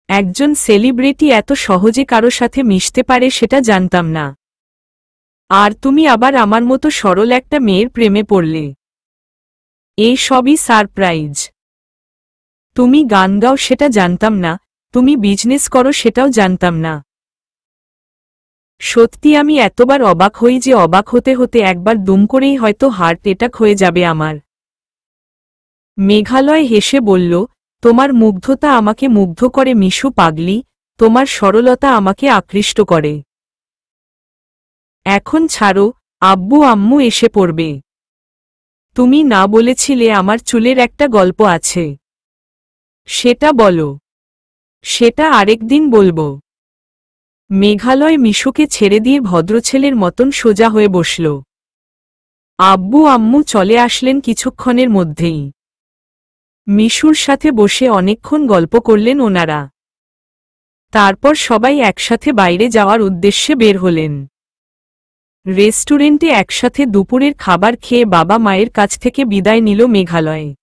একজন সেলিব্রিটি এত সহজে কারো সাথে মিশতে পারে সেটা জানতাম না। আর তুমি আবার আমার মতো সরল একটা মেয়ের প্রেমে পড়লে। এই সবই সারপ্রাইজ। তুমি গান গাও সেটা জানতাম না, তুমি বিজনেস করো সেটাও জানতাম না। সত্যি আমি এতবার অবাক হই যে অবাক হতে হতে একবার দুম করেই হয়তো হার্ট অ্যাটাক হয়ে যাবে আমার। মেঘালয় হেসে বলল, তোমার মুগ্ধতা আমাকে মুগ্ধ করে মিশু পাগলি, তোমার সরলতা আমাকে আকৃষ্ট করে। এখন ছাড়ো, আব্বু আম্মু এসে পড়বে। তুমি না বলেছিলে আমার চুলের একটা গল্প আছে। সেটা বলো। সেটা আরেকদিন বলবো। মেঘালয় মিশুকে ছেড়ে দিয়ে ভদ্রছেলের মতন সোজা হয়ে বসল। আব্বু আম্মু চলে আসলেন কিছুক্ষণের মধ্যেই। মিশুর সাথে বসে অনেকক্ষণ গল্প করলেন ওনারা। তারপর সবাই একসাথে বাইরে যাওয়ার উদ্দেশ্যে বের হলেন। রেস্টুরেন্টে একসাথে দুপুরের খাবার খেয়ে বাবা মায়ের কাছ থেকে বিদায় নিল মেঘালয়।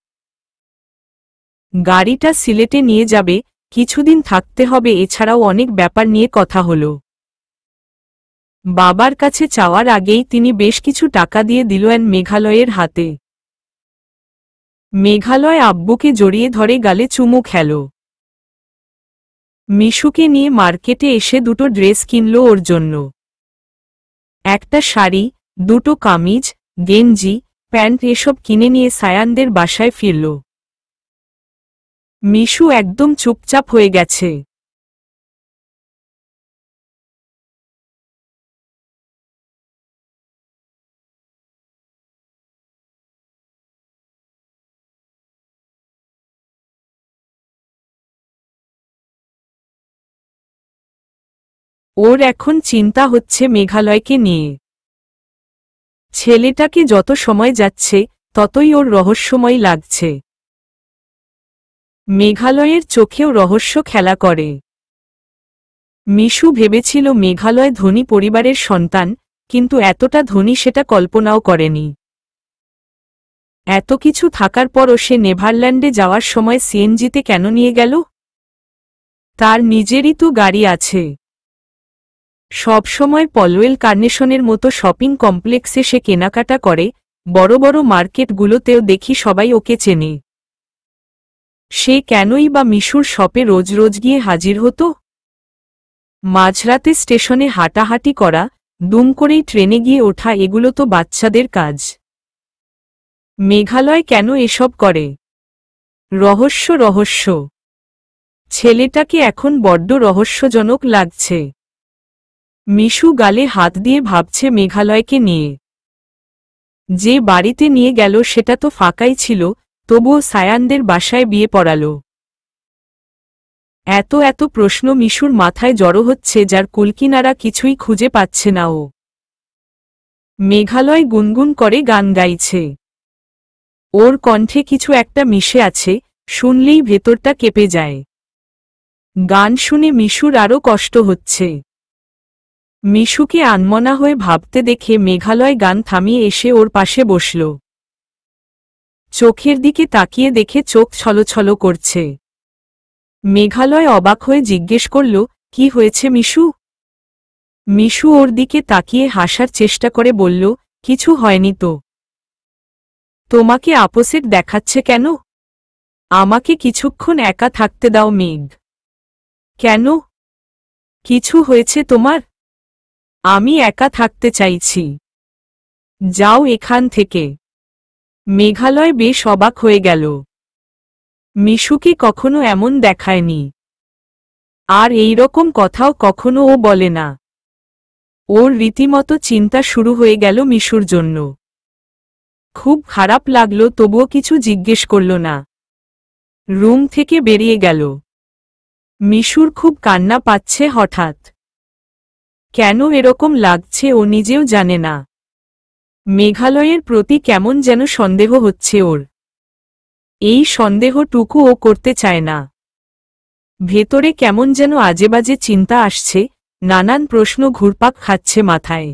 গাড়িটা সিলেটে নিয়ে যাবে, কিছুদিন থাকতে হবে, এছাড়াও অনেক ব্যাপার নিয়ে কথা হলো। বাবার কাছে চাওয়ার আগেই তিনি বেশ কিছু টাকা দিয়ে দিলেন মেঘালয়ের হাতে। মেঘালয় আব্বুকে জড়িয়ে ধরে গালে চুমু খেল। মিশুকে নিয়ে মার্কেটে এসে দুটো ড্রেস কিনল ওর জন্য। একটা শাড়ি, দুটো কামিজ, গেঞ্জি, প্যান্ট এসব কিনে নিয়ে সায়ানদের বাসায় ফিরল। মিশু একদম চুপচাপ হয়ে গেছে। ওর এখন চিন্তা হচ্ছে মেঘালয়কে নিয়ে। ছেলেটাকে যত সময় যাচ্ছে ততই ওর রহস্যময় লাগছে। মেঘালয়ের চোখেও রহস্য খেলা করে। মিশু ভেবেছিল মেঘালয় ধনী পরিবারের সন্তান, কিন্তু এতটা ধনী সেটা কল্পনাও করেনি। এত কিছু থাকার পরও সে নেভারল্যান্ডে যাওয়ার সময় সিএনজিতে কেন নিয়ে গেল? তার নিজেরই তো গাড়ি আছে। সবসময় পলওয়েল কার্নেশনের মতো শপিং কমপ্লেক্সে সে কেনাকাটা করে, বড় বড় মার্কেটগুলোতেও দেখি সবাই ওকে চেনে। সে কেনই বা মিশুর শপে রোজ রোজ গিয়ে হাজির হতো? মাঝরাতে স্টেশনে হাঁটাহাঁটি করা, দুম করেই ট্রেনে গিয়ে ওঠা, এগুলো তো বাচ্চাদের কাজ। মেঘালয় কেন এসব করে? রহস্য রহস্য। ছেলেটাকে এখন বড্ড রহস্যজনক লাগছে। মিশু গালে হাত দিয়ে ভাবছে মেঘালয়কে নিয়ে। যে বাড়িতে নিয়ে গেল সেটা তো ফাঁকাই ছিল, তবুও সায়ানদের বাসায় বিয়ে পড়ালো। এত এত প্রশ্ন মিশুর মাথায় জড়ো হচ্ছে, যার কুলকিনারা কিছুই খুঁজে পাচ্ছে না ও। মেঘালয় গুনগুন করে গান গাইছে। ওর কণ্ঠে কিছু একটা মিশে আছে, শুনলেই ভেতরটা কেঁপে যায়। গান শুনে মিশুর আরও কষ্ট হচ্ছে। মিশুকে আনমনা হয়ে ভাবতে দেখে মেঘালয় গান থামিয়ে এসে ওর পাশে বসল। চোখের দিকে তাকিয়ে দেখে চোখ ছলছল করছে। মেঘালয় অবাক হয়ে জিজ্ঞেস করল, কি হয়েছে মিশু? মিশু ওর দিকে তাকিয়ে হাসার চেষ্টা করে বলল, কিছু হয়নি তো। তোমাকে আপসেট দেখাচ্ছে কেন? আমাকে কিছুক্ষণ একা থাকতে দাও মেঘ। কেন? কিছু হয়েছে তোমার? আমি একা থাকতে চাইছি। যাও এখান থেকে। মেঘালয় বেশ অবাক হয়ে গেল। মিশুকে কখনো এমন দেখায়নি, আর এই রকম কথাও কখনো ও বলে না। ওর রীতিমতো চিন্তা শুরু হয়ে গেল মিশুর জন্য। খুব খারাপ লাগলো, তবুও কিছু জিজ্ঞেস করল না। রুম থেকে বেরিয়ে গেল। মিশুর খুব কান্না পাচ্ছে হঠাৎ। কেন এরকম লাগছে ও নিজেও জানে না। মেঘালয়ের প্রতি কেমন যেন সন্দেহ হচ্ছে ওর। এই সন্দেহটুকু ও করতে চায় না। ভেতরে কেমন যেন আজেবাজে চিন্তা আসছে, নানান প্রশ্ন ঘুরপাক খাচ্ছে মাথায়।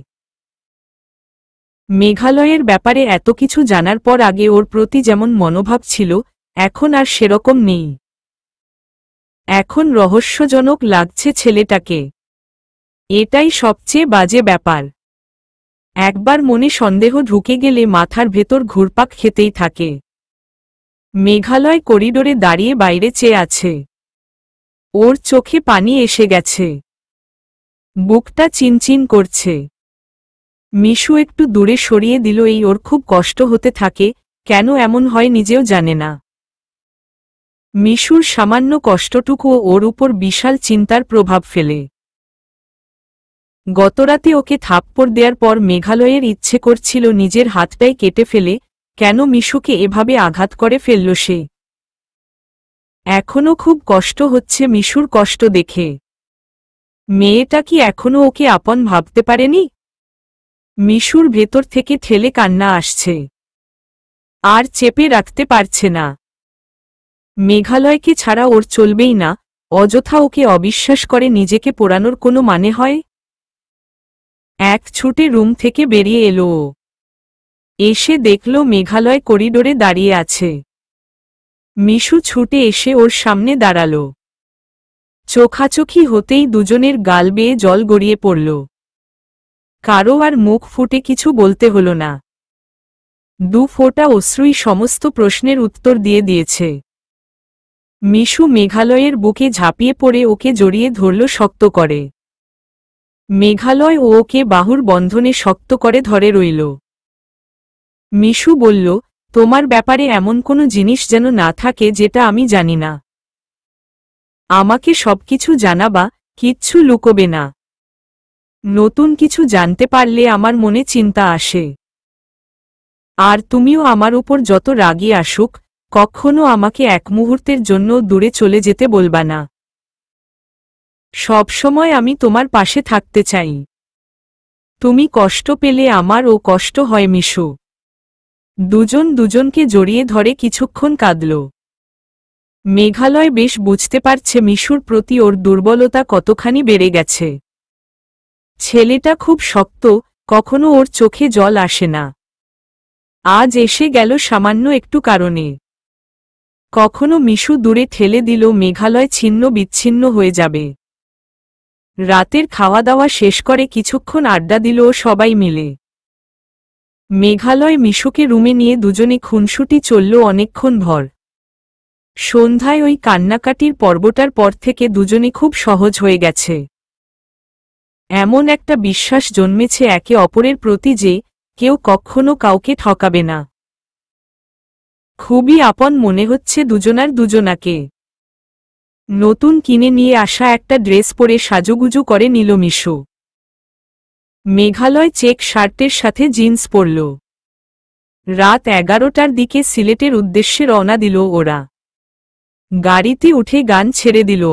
মেঘালয়ের ব্যাপারে এত কিছু জানার পর আগে ওর প্রতি যেমন মনোভাব ছিল, এখন আর সেরকম নেই। এখন রহস্যজনক লাগছে ছেলেটাকে। এটাই সবচেয়ে বাজে ব্যাপার। একবার মনে সন্দেহ ঢুকে গেলে মাথার ভেতর ঘুরপাক খেতেই থাকে। মেঘালয় করিডোরে দাঁড়িয়ে বাইরে চেয়ে আছে। ওর চোখে পানি এসে গেছে। বুকটা চিনচিন করছে। মিশু একটু দূরে সরিয়ে দিল, এই ওর খুব কষ্ট হতে থাকে, কেন এমন হয় নিজেও জানে না। মিশুর সামান্য কষ্টটুকুও ওর উপর বিশাল চিন্তার প্রভাব ফেলে। গতরাতে ওকে থাপ্পড় দেওয়ার পর মেঘালয়ের ইচ্ছে করছিল নিজের হাতটাই কেটে ফেলে, কেন মিশুকে এভাবে আঘাত করে ফেলল সে। এখনও খুব কষ্ট হচ্ছে মিশুর কষ্ট দেখে। মেয়েটা কি এখনও ওকে আপন ভাবতে পারেনি? মিশুর ভেতর থেকে ঠেলে কান্না আসছে, আর চেপে রাখতে পারছে না। মেঘালয়কে ছাড়া ওর চলবেই না, অযথা ওকে অবিশ্বাস করে নিজেকে পোড়ানোর কোনো মানে হয়? এক ছুটে রুম থেকে বেরিয়ে এলো ও। এসে দেখল মেঘালয় করিডোরে দাঁড়িয়ে আছে। মিশু ছুটে এসে ওর সামনে দাঁড়াল। চোখাচোখি হতেই দুজনের গাল বেয়ে জল গড়িয়ে পড়ল। কারো আর মুখ ফুটে কিছু বলতে হল না। দু ফোঁটা অশ্রুই সমস্ত প্রশ্নের উত্তর দিয়ে দিয়েছে। মিশু মেঘালয়ের বুকে ঝাঁপিয়ে পড়ে ওকে জড়িয়ে ধরল শক্ত করে। মেঘালয় ও ওকে বাহুর বন্ধনে শক্ত করে ধরে রইল। মিশু বলল, তোমার ব্যাপারে এমন কোনো জিনিস যেন না থাকে যেটা আমি জানি না। আমাকে সবকিছু জানাবা, কিচ্ছু লুকোবে না। নতুন কিছু জানতে পারলে আমার মনে চিন্তা আসে। আর তুমিও আমার উপর যত রাগী আসুক, কখনো আমাকে এক মুহূর্তের জন্য দূরে চলে যেতে বলবা না। সব সময় আমি তোমার পাশে থাকতে চাই। তুমি কষ্ট পেলে আমারও কষ্ট হয় মিশু। দুজন দুজনকে জড়িয়ে ধরে কিছুক্ষণ কাঁদল। মেঘালয় বেশ বুঝতে পারছে মিশুর প্রতি ওর দুর্বলতা কতখানি বেড়ে গেছে। ছেলেটা খুব শক্ত, কখনো ওর চোখে জল আসে না। আজ এসে গেল সামান্য একটু কারণে। কখনো মিশু দূরে ঠেলে দিল মেঘালয় ছিন্ন বিচ্ছিন্ন হয়ে যাবে। রাতের খাওয়া দাওয়া শেষ করে কিছুক্ষণ আড্ডা দিল সবাই মিলে। মেঘালয় মিশুকে রুমে নিয়ে দুজনে খুনসুটি চলল অনেকক্ষণ ভর। সন্ধ্যায় ওই কান্নাকাটির পর্বটার পর থেকে দুজনে খুব সহজ হয়ে গেছে। এমন একটা বিশ্বাস জন্মেছে একে অপরের প্রতি যে কেউ কখনো কাউকে ঠকাবে না। খুবই আপন মনে হচ্ছে দুজনার দুজনাকে। নতুন কিনে নিয়ে আসা একটা ড্রেস পরে সাজুগুজু করে নিল মিশু। মেঘালয় চেক শার্টের সাথে জিন্স পরল। রাত 11টার দিকে সিলেটের উদ্দেশ্যে রওনা দিল ওরা। গাড়িতে উঠে গান ছেড়ে দিল।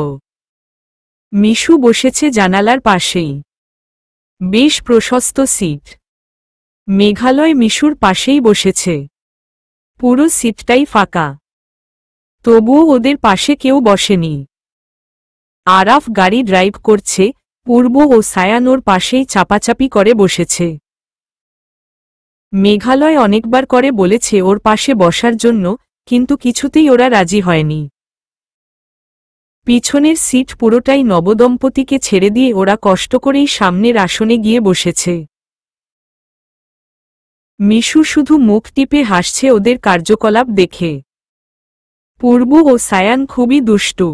মিশু বসেছে জানালার পাশেই। বেশ প্রশস্ত সিট। মেঘালয় মিশুর পাশেই বসেছে। পুরো সিটটাই ফাঁকা। তবুও ওদের পাশে কেউ বসেনি। আরাফ গাড়ি ড্রাইভ করছে, পূর্ব ও সায়ান ওর পাশেই চাপাচাপি করে বসেছে। মেঘালয় অনেকবার করে বলেছে ওর পাশে বসার জন্য, কিন্তু কিছুতেই ওরা রাজি হয়নি। পিছনের সিট পুরোটাই নবদম্পতিকে ছেড়ে দিয়ে ওরা কষ্ট করেই সামনের আসনে গিয়ে বসেছে। মিশু শুধু মুখ টিপে হাসছে ওদের কার্যকলাপ দেখে। পূর্ব ও সায়ান খুবই দুষ্টু।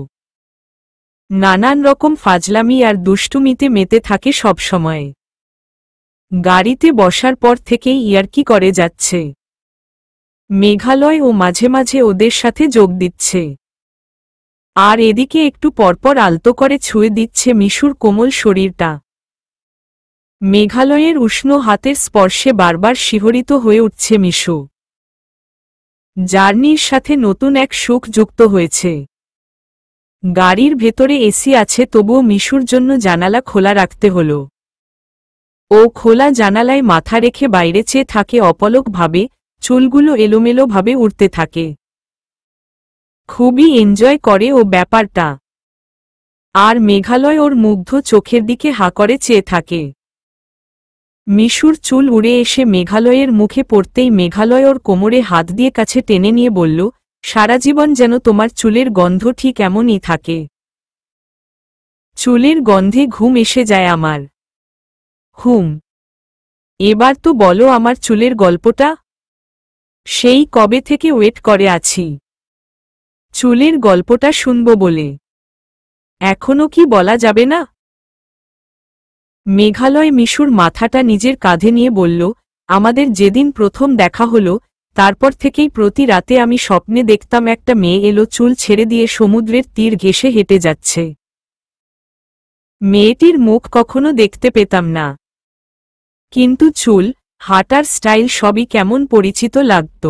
নানান রকম ফাজলামি আর দুষ্টুমিতে মেতে থাকে সবসময়। গাড়িতে বসার পর থেকেই ইয়ার্কি করে যাচ্ছে। মেঘালয় ও মাঝে মাঝে ওদের সাথে যোগ দিচ্ছে। আর এদিকে একটু পরপর আলতো করে ছুঁয়ে দিচ্ছে মিশুর কোমল শরীরটা। মেঘালয়ের উষ্ণ হাতের স্পর্শে বারবার শিহরিত হয়ে উঠছে মিশু। জার্নির সাথে নতুন এক সুখ যুক্ত হয়েছে। গাড়ির ভেতরে এসি আছে, তবুও মিশুর জন্য জানালা খোলা রাখতে হল। ও খোলা জানালায় মাথা রেখে বাইরে চেয়ে থাকে অপলকভাবে, চুলগুলো এলোমেলোভাবে উড়তে থাকে। খুবই এনজয় করে ও ব্যাপারটা। আর মেঘালয় ওর মুগ্ধ চোখের দিকে হা করে চেয়ে থাকে। মিশুর চুল উড়ে এসে মেঘালয়ের মুখে পড়তেই মেঘালয় ওর কোমরে হাত দিয়ে কাছে টেনে নিয়ে বলল, সারা জীবন যেন তোমার চুলের গন্ধ ঠিক এমনই থাকে। চুলের গন্ধে ঘুম এসে যায় আমার। হুম, এবার তো বলো আমার চুলের গল্পটা। সেই কবে থেকে ওয়েট করে আছি চুলের গল্পটা শুনব বলে। এখনো কি বলা যাবে না? মেঘালয় মিশুর মাথাটা নিজের কাঁধে নিয়ে বলল, আমাদের যেদিন প্রথম দেখা হলো, তারপর থেকেই প্রতি রাতে আমি স্বপ্নে দেখতাম একটা মেয়ে এলো চুল ছেড়ে দিয়ে সমুদ্রের তীর ঘেঁষে হেঁটে যাচ্ছে। মেয়েটির মুখ কখনো দেখতে পেতাম না, কিন্তু চুল, হাঁটার স্টাইল সবই কেমন পরিচিত লাগত।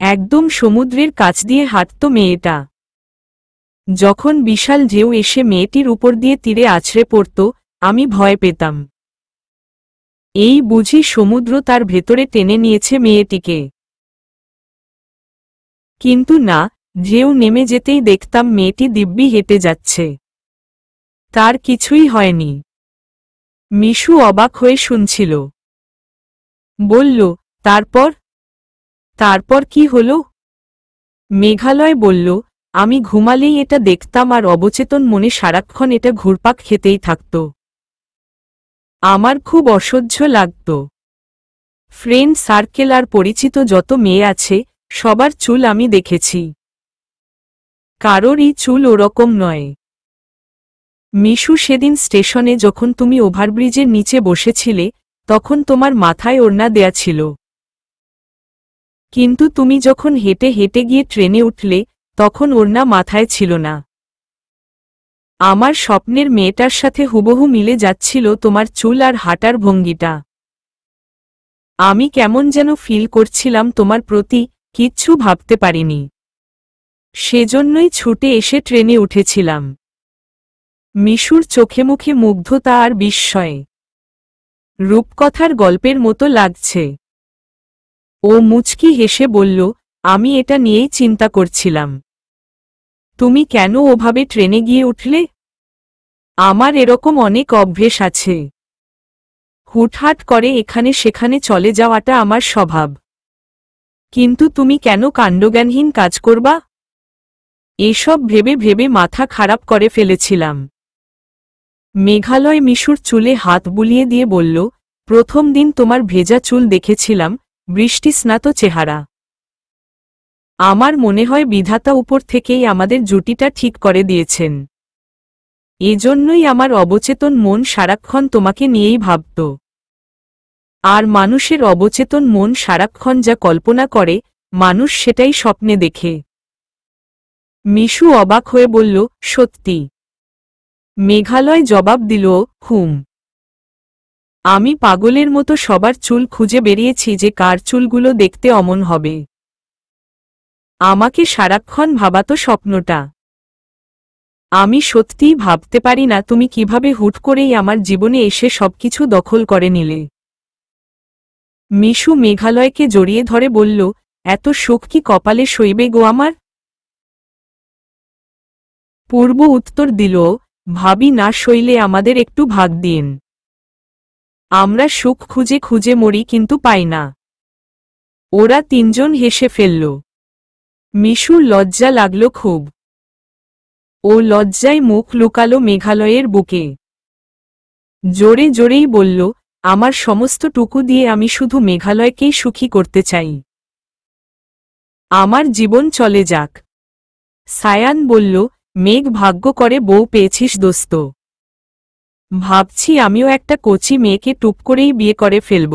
একদম সমুদ্রের কাছ দিয়ে হাঁটত মেয়েটা। যখন বিশাল ঢেউ এসে মেয়েটির উপর দিয়ে তীরে আছড়ে পড়ত, আমি ভয় পেতাম। এই বুঝি সমুদ্র তার ভেতরে টেনে নিয়েছে মেয়েটিকে। কিন্তু না, ঢেউ নেমে যেতেই দেখতাম মেয়েটি দিব্যি হেঁটে যাচ্ছে। তার কিছুই হয়নি। মিশু অবাক হয়ে শুনছিল। বলল, তারপর? তারপর কি হলো? মেঘালয় বলল, আমি ঘুমালেই এটা দেখতাম আর অবচেতন মনে সারাক্ষণ এটা ঘুরপাক খেতেই থাকত। আমার খুব অসহ্য লাগত। ফ্রেন্ড সার্কেল আর পরিচিত যত মেয়ে আছে, সবার চুল আমি দেখেছি। কারোরই চুল ওরকম নয়। মিশু, সেদিন স্টেশনে যখন তুমি ওভারব্রিজের নিচে বসেছিলে, তখন তোমার মাথায় ওড়না দেয়া ছিল। কিন্তু তুমি যখন হেঁটে হেঁটে গিয়ে ট্রেনে উঠলে, তখন ওড়না মাথায় ছিল না। আমার স্বপ্নের মেয়েটার সাথে হুবহু মিলে যাচ্ছিল তোমার চুল আর হাঁটার ভঙ্গিটা। আমি কেমন যেন ফিল করছিলাম তোমার প্রতি, কিচ্ছু ভাবতে পারিনি। সেজন্যই ছুটে এসে ট্রেনে উঠেছিলাম। মিশুর চোখে মুখে মুগ্ধতা আর বিস্ময়ে। রূপকথার গল্পের মতো লাগছে। ও মুচকি হেসে বলল, আমি এটা নিয়েই চিন্তা করছিলাম। তুমি কেন ওভাবে ট্রেনে গিয়ে উঠলে? আমার এরকম অনেক অভ্যেস আছে। হুটহাট করে এখানে সেখানে চলে যাওয়াটা আমার স্বভাব। কিন্তু তুমি কেন কাণ্ডজ্ঞানহীন কাজ করবা? এসব ভেবে ভেবে মাথা খারাপ করে ফেলেছিলাম। মেঘালয় মিশুর চুলে হাত বুলিয়ে দিয়ে বলল, প্রথম দিন তোমার ভেজা চুল দেখেছিলাম, বৃষ্টিস্নাত চেহারা। আমার মনে হয় বিধাতা উপর থেকেই আমাদের জুটিটা ঠিক করে দিয়েছেন। এজন্যই আমার অবচেতন মন সারাক্ষণ তোমাকে নিয়েই ভাবত। আর মানুষের অবচেতন মন সারাক্ষণ যা কল্পনা করে, মানুষ সেটাই স্বপ্নে দেখে। মিশু অবাক হয়ে বলল, সত্যি? মেঘালয় জবাব দিল, হুম। আমি পাগলের মতো সবার চুল খুঁজে বেরিয়েছি যে কার চুলগুলো দেখতে অমন হবে। আমাকে সারাক্ষণ ভাবাতো স্বপ্নটা। আমি সত্যিই ভাবতে পারি না তুমি কিভাবে হুট করেই আমার জীবনে এসে সবকিছু দখল করে নিলে। মিশু মেঘালয়কে জড়িয়ে ধরে বলল, এত সুখ কি কপালে সইবে গো আমার? পূর্ব উত্তর দিল, ভাবি না সইলে আমাদের একটু ভাগ দিন। আমরা সুখ খুঁজে খুঁজে মরি কিন্তু পাই না। ওরা তিনজন হেসে ফেলল। মিশুর লজ্জা লাগল খুব। ও লজ্জায় মুখ লুকালো মেঘালয়ের বুকে। জোরে জোরেই বলল, আমার সমস্ত টুকু দিয়ে আমি শুধু মেঘালয়কেই সুখী করতে চাই। আমার জীবন চলে যাক। সায়ান বলল, মেঘ ভাগ্য করে বউ পেয়েছিস দোস্ত। ভাবছি আমিও একটা কচি মেয়েকে টুপ করেই বিয়ে করে ফেলব।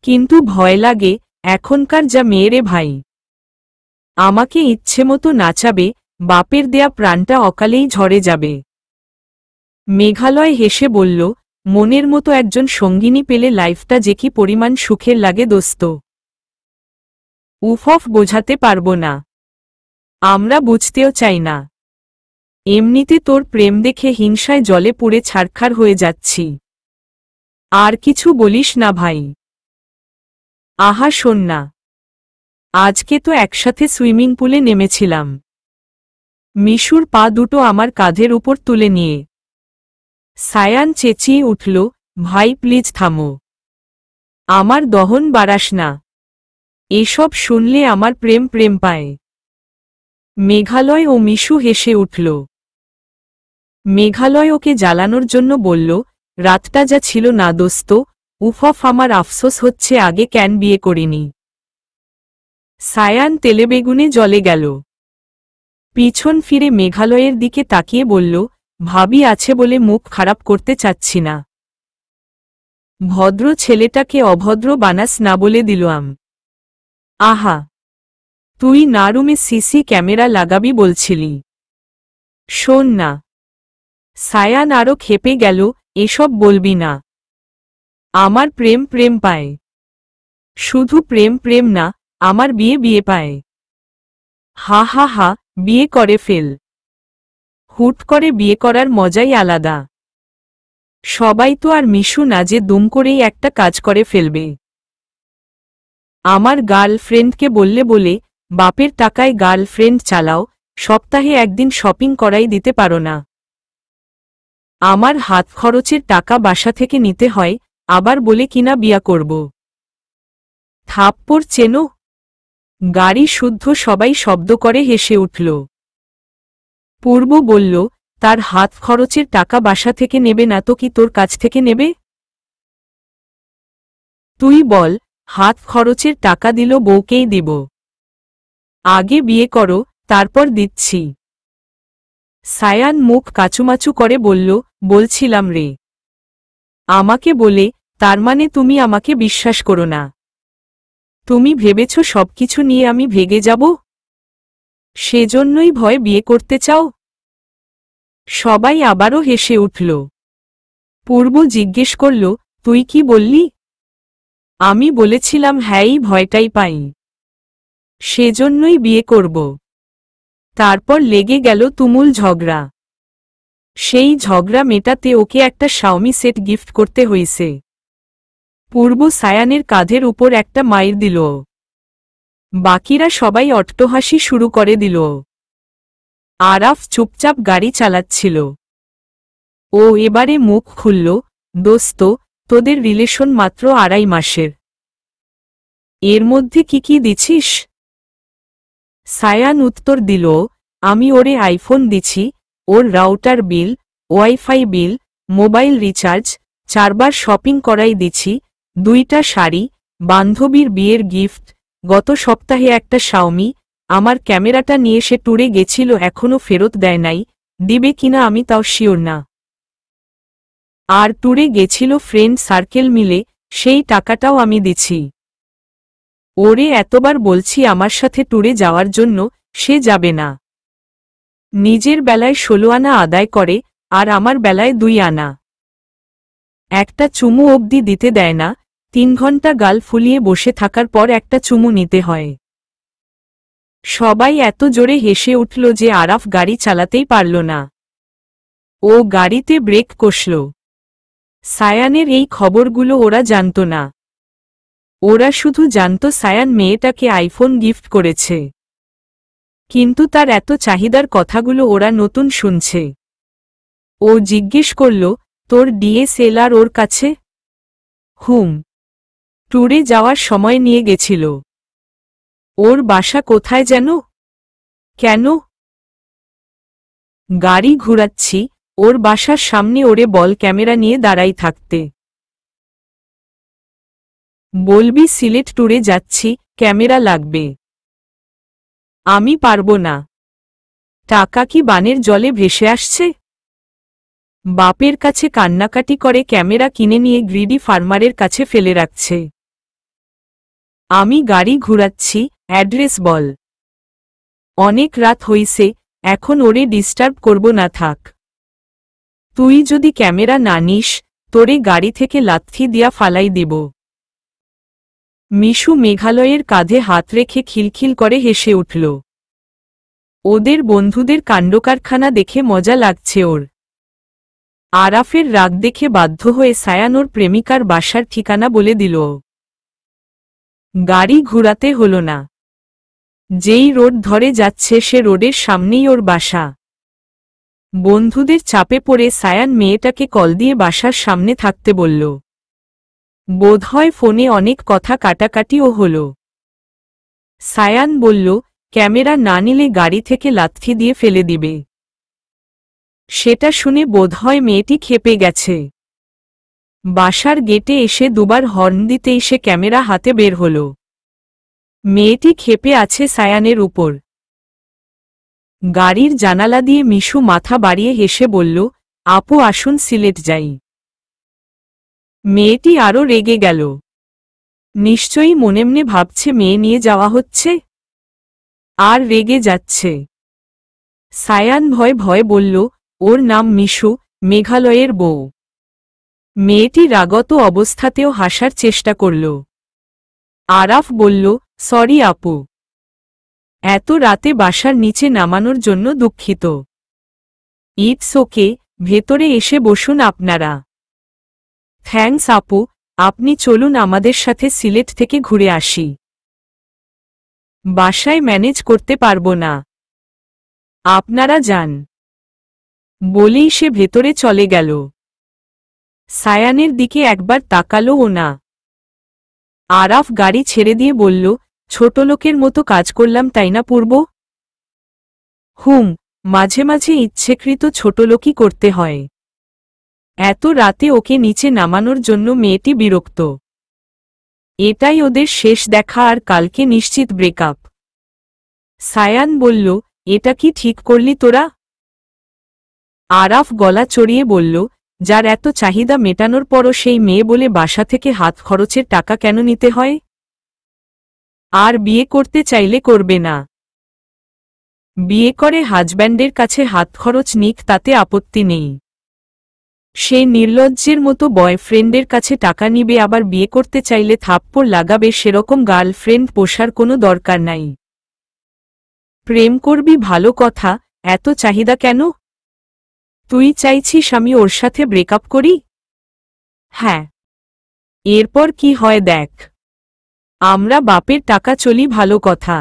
কিন্তু ভয় লাগে, এখনকার যা মেয়েরে ভাই। আমাকে ইচ্ছেমতো নাচাবে, বাপের দেয়া প্রাণটা অকালেই ঝরে যাবে। মেঘালয় হেসে বলল, মনের মতো একজন সঙ্গিনী পেলে লাইফটা যে কি পরিমাণ সুখের লাগে দোস্ত। উফফ বোঝাতে পারবো না। আমরা বুঝতেও চাই না। এমনিতে তোর প্রেম দেখে হিংসায় জলে পুড়ে ছারখার হয়ে যাচ্ছি। আর কিছু বলিস না ভাই। আহা শোন না, আজকে তো একসাথে সুইমিং পুলে নেমেছিলাম। মিশুর পা দুটো আমার কাঁধের উপর তুলে নিয়ে সায়ান চেঁচিয়ে উঠল, ভাই প্লিজ থামো। আমার দহন বাড়াস না। এসব শুনলে আমার প্রেম প্রেম পায়। মেঘালয় ও মিশু হেসে উঠল। মেঘালয় ওকে জ্বালানোর জন্য বলল, রাতটা যা ছিল না দোস্ত, উফফ আমার আফসোস হচ্ছে আগে কেন বিয়ে করিনি। সায়ান তেলেবেগুনে জ্বলে গেল। পিছন ফিরে মেঘালয়ের দিকে তাকিয়ে বলল, ভাবি আছে বলে মুখ খারাপ করতে চাচ্ছি না। ভদ্র ছেলেটাকে অভদ্র বানাস না বলে দিলাম। আহা, তুই না রুমে সিসি ক্যামেরা লাগাবি বলছিলি। শোন না। সায়ান আরও ক্ষেপে গেল, এসব বলবি না। আমার প্রেম প্রেম পায়। শুধু প্রেম প্রেম না, আমার বিয়ে বিয়ে পায়। হা হা হা, বিয়ে করে ফেল। হুট করে বিয়ে করার মজাই আলাদা। সবাই তো আর মিশু না যে দুম করেই একটা কাজ করে ফেলবে। আমার গার্লফ্রেন্ডকে বললে বলে, বাপের টাকায় গার্লফ্রেন্ড চালাও, সপ্তাহে একদিন শপিং করাই দিতে পারো না। আমার হাত খরচের টাকা বাসা থেকে নিতে হয়, আবার বলে কিনা বিয়া করব। থাপ্পড় চেনো? গাড়ি শুদ্ধ সবাই শব্দ করে হেসে উঠল। পূর্ব বলল, তার হাত খরচের টাকা বাসা থেকে নেবে না তো কি তোর কাছ থেকে নেবে? তুই বল, হাত খরচের টাকা দিল বউকেই দিব। আগে বিয়ে করো, তারপর দিচ্ছি। সায়ান মুখ কাচুমাচু করে বলল, বলছিলাম রে। আমাকে বলে, তার মানে তুমি আমাকে বিশ্বাস করো না? তুমি ভেবেছ সবকিছু নিয়ে আমি ভেগে যাব? সেজন্যই ভয় বিয়ে করতে চাও? সবাই আবারও হেসে উঠল। পূর্ব জিজ্ঞেস করল, তুই কি বললি? আমি বলেছিলাম হ্যাঁই ভয়টাই পাই। সেজন্যই বিয়ে করব। তারপর লেগে গেল তুমুল ঝগড়া। সেই ঝগড়া মেটাতে ওকে একটা শাওমি সেট গিফট করতে হইছে। পূর্ব সায়ানের কাঁধের উপর একটা মাইর দিল। বাকিরা সবাই অট্টহাসি শুরু করে দিল। আরাফ চুপচাপ গাড়ি চালাচ্ছিল। ও এবারে মুখ খুলল, দোস্ত, তোদের রিলেশন মাত্র 2.5 মাসের। এর মধ্যে কি কি দিছিস? সায়ান উত্তর দিল, আমি ওরে আইফোন দিছি, ওর রাউটার বিল, ওয়াইফাই বিল, মোবাইল রিচার্জ, 4বার শপিং করাই দিছি, 2টা শাড়ি, বান্ধবীর বিয়ের গিফট, গত সপ্তাহে একটা শাওমি, আমার ক্যামেরাটা নিয়ে সে ট্যুরে গেছিল এখনো ফেরত দেয় নাই, দিবে কিনা আমি তাও শিওর না। আর ট্যুরে গেছিল ফ্রেন্ড সার্কেল মিলে, সেই টাকাটাও আমি দিছি। ওরে এতবার বলছি আমার সাথে ট্যুরে যাওয়ার জন্য, সে যাবে না। নিজের বেলায় 16 আনা আদায় করে, আর আমার বেলায় 2 আনা। একটা চুমু অবধি দিতে দেয় না, 3 ঘন্টা গাল ফুলিয়ে বসে থাকার পর একটা চুমু নিতে হয়। সবাই এত জোরে হেসে উঠল যে আরাফ গাড়ি চালাতেই পারল না। ও গাড়িতে ব্রেক কষল। সায়ানের এই খবরগুলো ওরা জানত না। ওরা শুধু জানত সায়ান মেয়েটাকে আইফোন গিফট করেছে। কিন্তু তার এত চাহিদার কথাগুলো ওরা নতুন শুনছে। ও জিজ্ঞেস করল, তোর ডিএসএলআর ওর কাছে? ট্যুরে যাওয়ার সময় নিয়ে গেছিল। ওর বাসা কোথায় যেন? কেন? গাড়ি ঘুরাচ্ছি, ওর বাসার সামনে ওরে বল ক্যামেরা নিয়ে দাঁড়াই থাকতে। বলবি সিলেট ট্যুরে যাচ্ছি, ক্যামেরা লাগবে। আমি পারবো না। টাকা কি বানের জলে ভেসে আসছে? বাপের কাছে কান্নাকাটি করে ক্যামেরা কিনে নিয়ে গ্রিডি ফার্মারের কাছে ফেলে রাখছে। আমি গাড়ি ঘুরাচ্ছি, অ্যাড্রেস বল। অনেক রাত হইছে, এখন ওরে ডিস্টার্ব করব না, থাক। তুই যদি ক্যামেরা না নিস, তোরে গাড়ি থেকে লাথি দিয়া ফালাই দিব। মিশু মেঘালয়ের কাঁধে হাত রেখে খিলখিল করে হেসে উঠল। ওদের বন্ধুদের কাণ্ডকারখানা দেখে মজা লাগছে ওর। আরাফের রাগ দেখে বাধ্য হয়ে সায়ান ওর প্রেমিকার বাসার ঠিকানা বলে দিল। গাড়ি ঘুরাতে হল না। যেই রোড ধরে যাচ্ছে সে রোডের সামনেই ওর বাসা। বন্ধুদের চাপে পড়ে সায়ান মেয়েটাকে কল দিয়ে বাসার সামনে থাকতে বলল। বোধহয় ফোনে অনেক কথা কাটাকাটিও হল। সায়ান বলল, ক্যামেরা না নিলে গাড়ি থেকে লাথি দিয়ে ফেলে দিবে। সেটা শুনে বোধহয় মেয়েটি ক্ষেপে গেছে। বাসার গেটে এসে 2বার হর্ন দিতেই সে ক্যামেরা হাতে বের হল। মেয়েটি ক্ষেপে আছে সায়ানের উপর। গাড়ির জানালা দিয়ে মিশু মাথা বাড়িয়ে হেসে বলল, আপু আসুন সিলেট যাই। মেয়েটি আরও রেগে গেল। নিশ্চয়ই মনে মনে ভাবছে মেয়ে নিয়ে যাওয়া হচ্ছে, আর রেগে যাচ্ছে। সায়ান ভয় ভয় বলল, ওর নাম মিশু, মেঘালয়ের বউ। মেয়েটি রাগত অবস্থাতেও হাসার চেষ্টা করল। আরাফ বলল, সরি আপু। এত রাতে বাসার নিচে নামানোর জন্য দুঃখিত। ইটস ওকে, ভেতরে এসে বসুন আপনারা। থ্যাঙ্কস আপু, আপনি চলুন আমাদের সাথে সিলেট থেকে ঘুরে আসি। বাসায় ম্যানেজ করতে পারবো না। আপনারা যান। বলেই সে ভেতরে চলে গেল। সায়ানের দিকে একবার তাকালোও না। আরাফ গাড়ি ছেড়ে দিয়ে বলল, ছোটলোকের মতো কাজ করলাম তাই না পূর্ব? মাঝে মাঝে ইচ্ছেকৃত ছোটলোকই করতে হয়। এত রাতে ওকে নিচে নামানোর জন্য মেয়েটি বিরক্ত। এটাই ওদের শেষ দেখা, আর কালকে নিশ্চিত ব্রেকআপ। সায়ান বলল, এটা কি ঠিক করলি তোরা? আরাফ গলা চড়িয়ে বলল, যার এত চাহিদা মেটানোর পরও সেই মেয়ে বলে বাসা থেকে হাত খরচের টাকা কেন নিতে হয়? আর বিয়ে করতে চাইলে করবে না। বিয়ে করে হাজব্যান্ডের কাছে হাত খরচ নিক, তাতে আপত্তি নেই। সে নির্লজ্জের মতো বয়ফ্রেন্ডের কাছে টাকা নিবে, আবার বিয়ে করতে চাইলে থাপ্পড় লাগাবে, সেরকম গার্লফ্রেন্ড পোষার কোনো দরকার নাই। প্রেম করবি ভালো কথা, এত চাহিদা কেন? তুই চাইছিস আমি ওর সাথে ব্রেকআপ করি? হ্যাঁ। এরপর কি হয় দেখ। আমরা বাপের টাকা চলি ভালো কথা।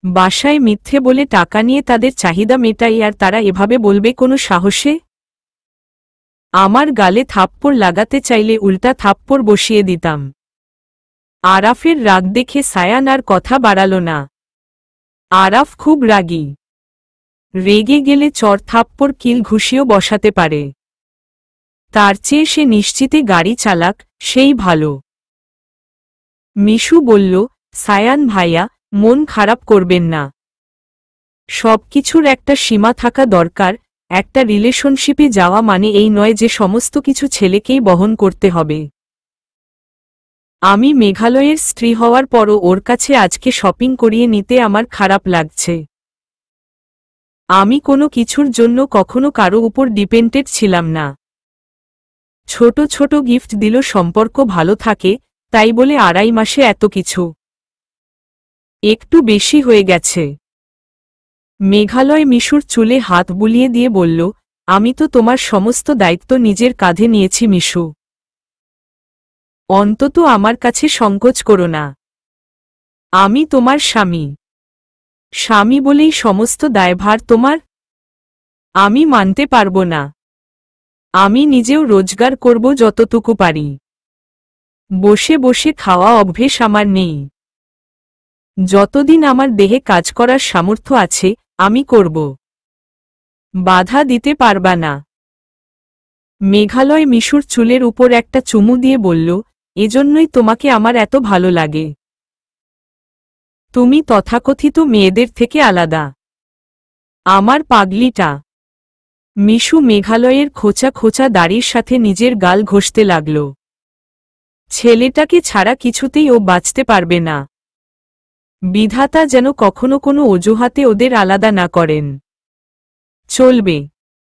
বাসায় মিথ্যে বলে টাকা নিয়ে তাদের চাহিদা মেটাই, আর তারা এভাবে বলবে কোনো সাহসে? আমার গালে থাপ্পড় লাগাতে চাইলে উল্টা থাপ্পড় বসিয়ে দিতাম। আরাফের রাগ দেখে সায়ান আর কথা বাড়াল না। আরাফ খুব রাগী। রেগে গেলে চর থাপ্পড় কিল ঘুষিও বসাতে পারে। তার চেয়ে সে নিশ্চিতে গাড়ি চালাক, সেই ভালো। মিশু বলল, সায়ান ভাইয়া, মন খারাপ করবেন না। সবকিছুর একটা সীমা থাকা দরকার। একটা রিলেশনশিপে যাওয়া মানে এই নয় যে সমস্ত কিছু ছেলেকেই বহন করতে হবে। আমি মেঘালয়ের স্ত্রী হওয়ার পরও ওর কাছে আজকে শপিং করিয়ে নিতে আমার খারাপ লাগছে। আমি কোনো কিছুর জন্য কখনো কারো উপর ডিপেন্ডেন্ট ছিলাম না। ছোট ছোট গিফট দিল সম্পর্ক ভালো থাকে, তাই বলে 2.5 মাসে এত কিছু একটু বেশি হয়ে গেছে। মেঘালয় মিশুর চুলে হাত বুলিয়ে দিয়ে বলল, আমি তো তোমার সমস্ত দায়িত্ব নিজের কাঁধে নিয়েছি মিশু। অন্তত আমার কাছে সংকোচ করো না। আমি তোমার স্বামী। স্বামী বলেই সমস্ত দায়ভার তোমার? আমি মানতে পারব না। আমি নিজেও রোজগার করব যতটুকু পারি। বসে বসে খাওয়া অভ্যেস আমার নেই। যতদিন আমার দেহে কাজ করার সামর্থ্য আছে, আমি করব। বাধা দিতে পারবা না। মেঘালয় মিশুর চুলের উপর একটা চুমু দিয়ে বলল, এজন্যই তোমাকে আমার এত ভালো লাগে। তুমি তথাকথিত মেয়েদের থেকে আলাদা। আমার পাগলিটা। মিশু মেঘালয়ের খোঁচা খোঁচা দাড়ির সাথে নিজের গাল ঘষতে লাগল। ছেলেটাকে ছাড়া কিছুতেই ও বাঁচতে পারবে না। বিধাতা যেন কখনো কোনো অজুহাতে ওদের আলাদা না করেন। চলবে।